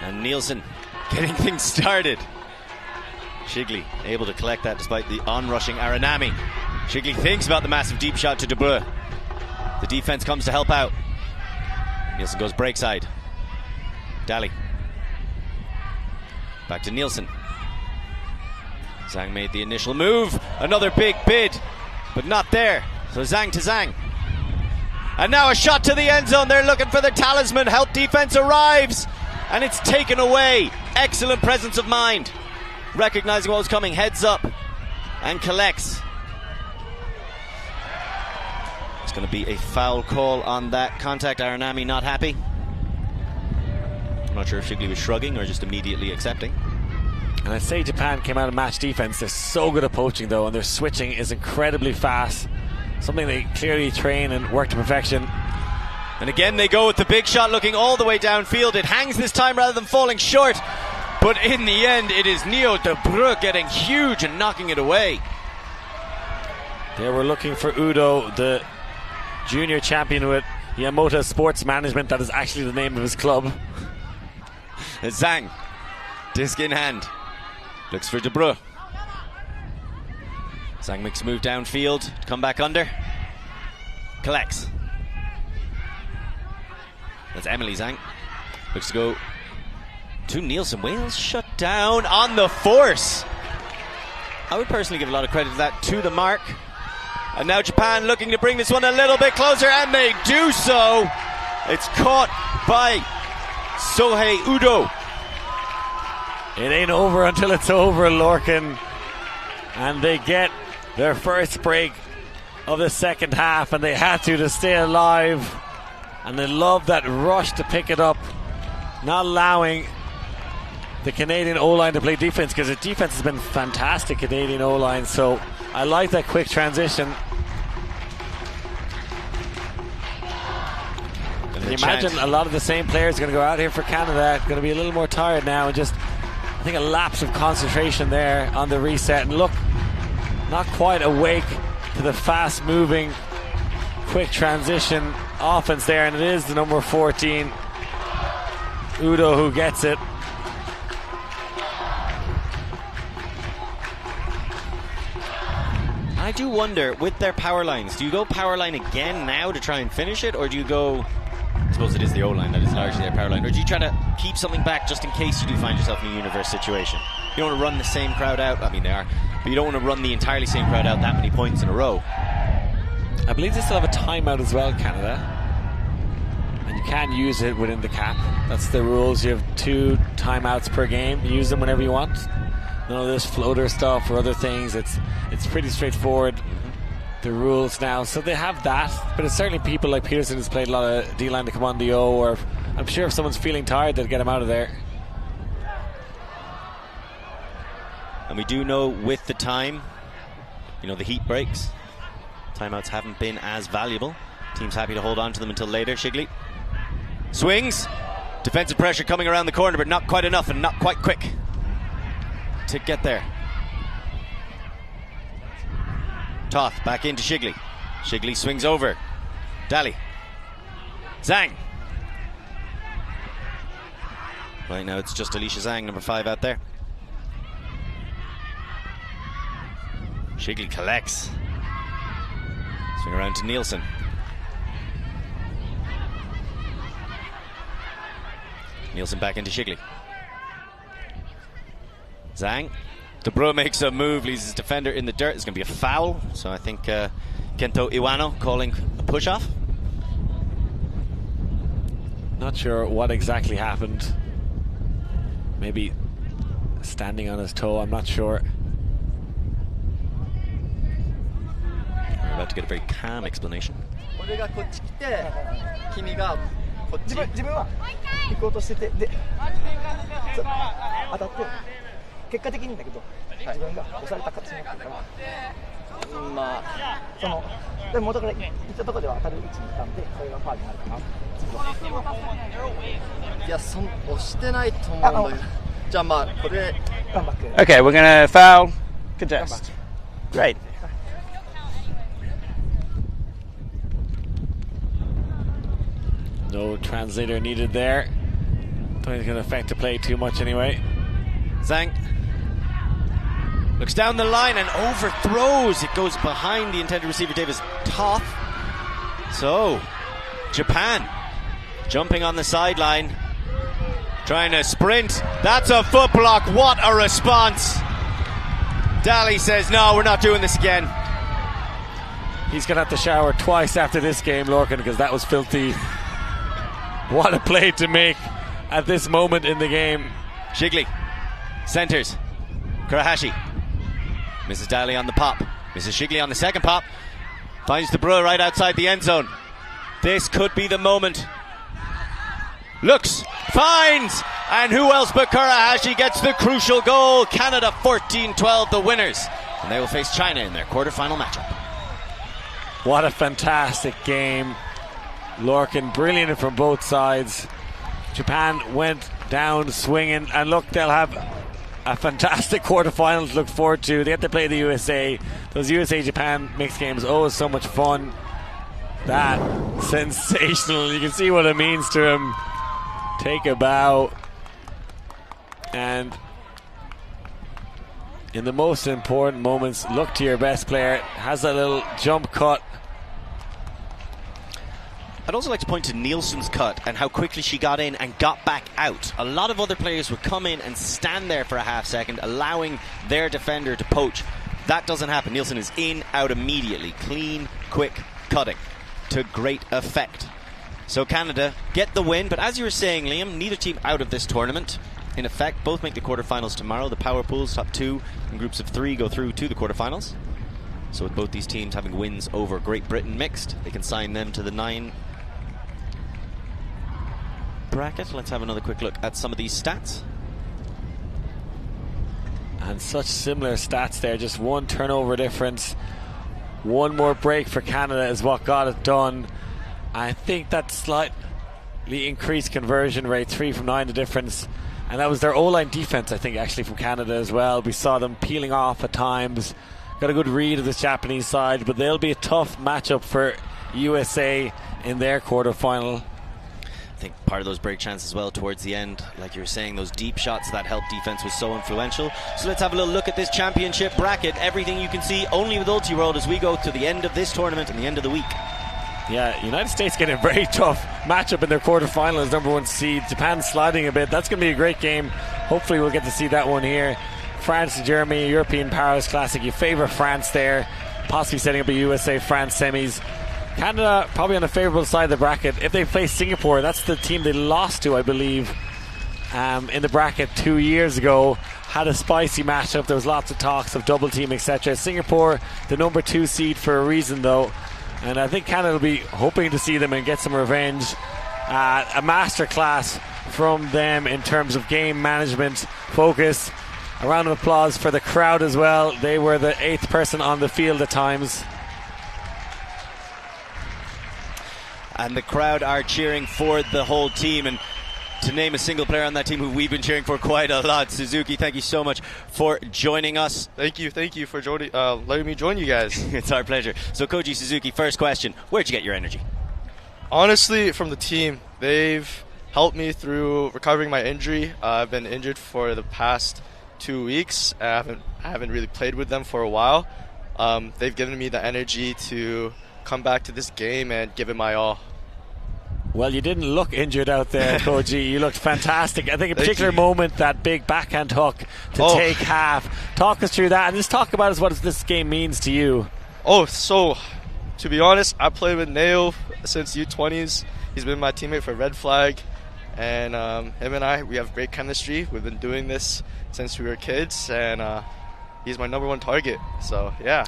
And Nielsen getting things started. Shigley able to collect that despite the onrushing Aranami. Shigley thinks about the massive deep shot to De Bruyne. The defense comes to help out. Nielsen goes break side. Daly. Back to Nielsen. Zhang made the initial move. Another big bid, but not there. So Zhang to Zhang. And now a shot to the end zone. They're looking for the talisman. Help defense arrives, and it's taken away. Excellent presence of mind. Recognizing what was coming, heads up and collects. It's going to be a foul call on that contact. Aranami not happy. I'm not sure if Shigley was shrugging or just immediately accepting. And I'd say Japan came out of match defense. They're so good at poaching though, and their switching is incredibly fast. Something they clearly train and work to perfection. And again they go with the big shot, looking all the way downfield. It hangs this time rather than falling short. But in the end, it is Neo De Bruyne getting huge and knocking it away. They were looking for Udo, the junior champion with Yamamoto Sports Management. That is actually the name of his club. Zhang, disc in hand, looks for De Bruyne. Zhang makes a move downfield, come back under, collects. That's Emily Zhang. Looks to go to Nielsen. Wales shut down on the force. I would personally give a lot of credit to that, to the mark. And now Japan looking to bring this one a little bit closer, and they do so. It's caught by Sohei Udo. It ain't over until it's over, Lorcan. And they get their first break of the second half, and they had to stay alive. And they love that rush to pick it up, not allowing the Canadian O-line to play defense, because the defense has been fantastic, Canadian O-line. So I like that quick transition. Can you imagine a lot of the same players are going to go out here for Canada, going to be a little more tired now, and just, I think, a lapse of concentration there on the reset. And look, not quite awake to the fast-moving, quick transition offense there, and it is the number 14, Udo, who gets it. I do wonder, with their power lines, do you go power line again now to try and finish it, or do you go, I suppose it is the O-line that is largely their power line, or do you try to keep something back just in case you do find yourself in a universe situation? You don't want to run the same crowd out, I mean they are, but you don't want to run the entirely same crowd out that many points in a row. I believe they still have a timeout as well, Canada, and you can use it within the cap. That's the rules. You have 2 timeouts per game. Use them whenever you want. None of this floater stuff or other things. It's pretty straightforward, the rules now. So they have that, but it's certainly people like Peterson who's played a lot of D-line to come on the O, or I'm sure if someone's feeling tired, they'll get him out of there. And we do know with the time, you know, the heat breaks, timeouts haven't been as valuable. Team's happy to hold on to them until later. Shigley swings. Defensive pressure coming around the corner, but not quite enough and not quite quick to get there. Toth back into Shigley. Shigley swings over. Daly. Zhang. Right now it's just Alicia Zhang, number 5, out there. Shigley collects. Swing around to Nielsen. Nielsen back into Shigley. Zhang. De Bruyne makes a move, leaves his defender in the dirt. It's going to be a foul, so I think Kento Iwano calling a push-off. Not sure what exactly happened. Maybe standing on his toe, I'm not sure. We're about to get a very calm explanation. 自分は行こうとしてて、で当たって結果的にだけど自分が押された形になってるから、まあそのでも元から行ったところでは当たる位置にいたんで、それがファウルになるかな。いや、押してないと思うんだけど、じゃあまあこれ。Okay, we're gonna foul contest. Great. No translator needed there. Don't think it's going to affect the play too much anyway. Zhang looks down the line and overthrows. It goes behind the intended receiver, Davis Toth. So, Japan jumping on the sideline, trying to sprint. That's a foot block. What a response. Daly says, no, we're not doing this again. He's going to have to shower twice after this game, Lorcan, because that was filthy. What a play to make at this moment in the game. Shigley centers. Kurahashi. Mrs. Daly on the pop. Mrs. Shigley on the second pop. Finds De Bruyne right outside the end zone. This could be the moment. Looks, finds, and who else but Kurahashi gets the crucial goal. Canada 14-12, the winners. And they will face China in their quarterfinal matchup. What a fantastic game. Lorcan, brilliant from both sides. Japan went down swinging, and look, they'll have a fantastic quarterfinal to look forward to. They have to play the USA. Those USA-Japan mixed games, oh, so much fun. That, sensational. You can see what it means to him. Take a bow. And in the most important moments, look to your best player. Has that little jump cut. I'd also like to point to Nielsen's cut and how quickly she got in and got back out. A lot of other players would come in and stand there for a half second, allowing their defender to poach. That doesn't happen. Nielsen is in, out immediately. Clean, quick cutting to great effect. So Canada get the win, but as you were saying, Liam, neither team out of this tournament. In effect, both make the quarterfinals tomorrow. The power pools, top 2 in groups of 3, go through to the quarterfinals. So with both these teams having wins over Great Britain mixed, they can sign them to the 9 bracket. Let's have another quick look at some of these stats. And such similar stats there, just 1 turnover difference. 1 more break for Canada is what got it done. I think that slightly increased conversion rate, 3 from 9 the difference. And that was their O-line defense, I think, actually from Canada as well. We saw them peeling off at times. Got a good read of this Japanese side, but they'll be a tough matchup for USA in their quarterfinal. I think part of those break chances as well towards the end, like you were saying, those deep shots, that help defense was so influential. So let's have a little look at this championship bracket. Everything you can see only with Ultiworld as we go to the end of this tournament and the end of the week. Yeah, United States getting a very tough matchup in their quarterfinal as #1 seed. Japan sliding a bit. That's going to be a great game. Hopefully we'll get to see that one here. France and Germany, European Paris Classic. You favour France there, possibly setting up a USA-France semis. Canada probably on the favourable side of the bracket. If they play Singapore, that's the team they lost to, I believe, in the bracket 2 years ago. Had a spicy matchup. There was lots of talks of double team, etc. Singapore, the #2 seed for a reason, though. And I think Canada will be hoping to see them and get some revenge. A masterclass from them in terms of game management, focus. A round of applause for the crowd as well. They were the 8th person on the field at times. And the crowd are cheering for the whole team. And to name a single player on that team who we've been cheering for quite a lot, Suzuki, thank you so much for joining us. Thank you for letting me join you guys. It's our pleasure. So Koji Suzuki, first question, where'd you get your energy? Honestly, from the team. They've helped me through recovering my injury. I've been injured for the past 2 weeks. I haven't really played with them for a while. They've given me the energy to come back to this game and give it my all. Well, you didn't look injured out there, Koji. You looked fantastic. I think a particular moment, that big backhand hook to take half. Talk us through that and just talk about what this game means to you. So to be honest, I played with Neo since U20s. He's been my teammate for Red Flag, and him and I, we have great chemistry. We've been doing this since we were kids, and he's my #1 target. So yeah.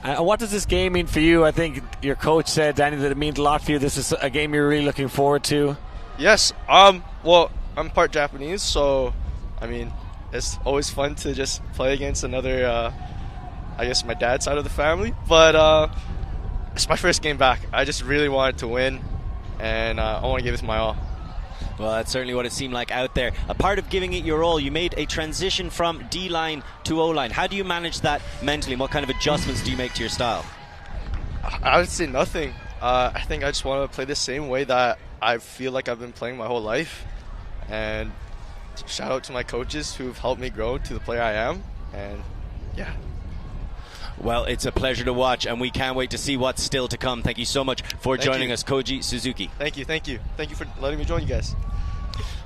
And what does this game mean for you? I think your coach said, Danny, that it means a lot for you. This is a game you're really looking forward to. Yes. Well, I'm part Japanese, so I mean, it's always fun to just play against another, I guess my dad's side of the family. But it's my first game back. I just really wanted to win, and I want to give it my all. Well, that's certainly what it seemed like out there. A part of giving it your all, you made a transition from D-line to O-line. How do you manage that mentally? What kind of adjustments do you make to your style? I would say nothing. I think I just want to play the same way that I feel like I've been playing my whole life. And shout out to my coaches who've helped me grow to the player I am. And yeah. Well, it's a pleasure to watch, and we can't wait to see what's still to come. Thank you so much for joining us, Koji Suzuki. Thank you. Thank you for letting me join you guys.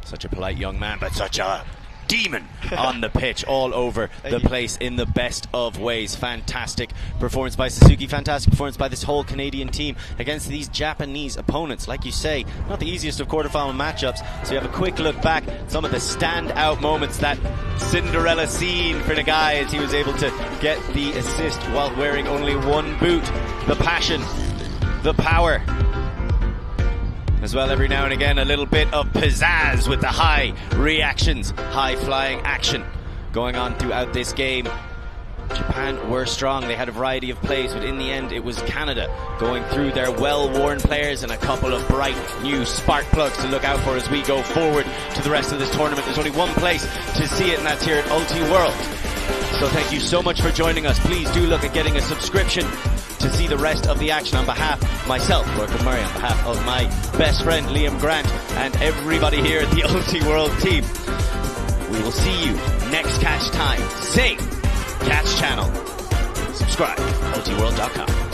Such a polite young man, but such a demon on the pitch, all over the place in the best of ways. Fantastic performance by Suzuki, fantastic performance by this whole Canadian team against these Japanese opponents. Like you say, not the easiest of quarterfinal matchups. So you have a quick look back at some of the standout moments, that Cinderella scene for the guy as he was able to get the assist while wearing only one boot. The passion, the power. As well, every now and again, a little bit of pizzazz with the high reactions, high flying action going on throughout this game. Japan were strong. They had a variety of plays, but in the end, it was Canada going through their well-worn players and a couple of bright new spark plugs to look out for as we go forward to the rest of this tournament. There's only one place to see it, and that's here at Ultiworld. So thank you so much for joining us. Please do look at getting a subscription to see the rest of the action on behalf of myself, Rourke Murray, on behalf of my best friend Liam Grant and everybody here at the Ultiworld team. We will see you next catch time. Same catch channel. Subscribe, ultiworld.com.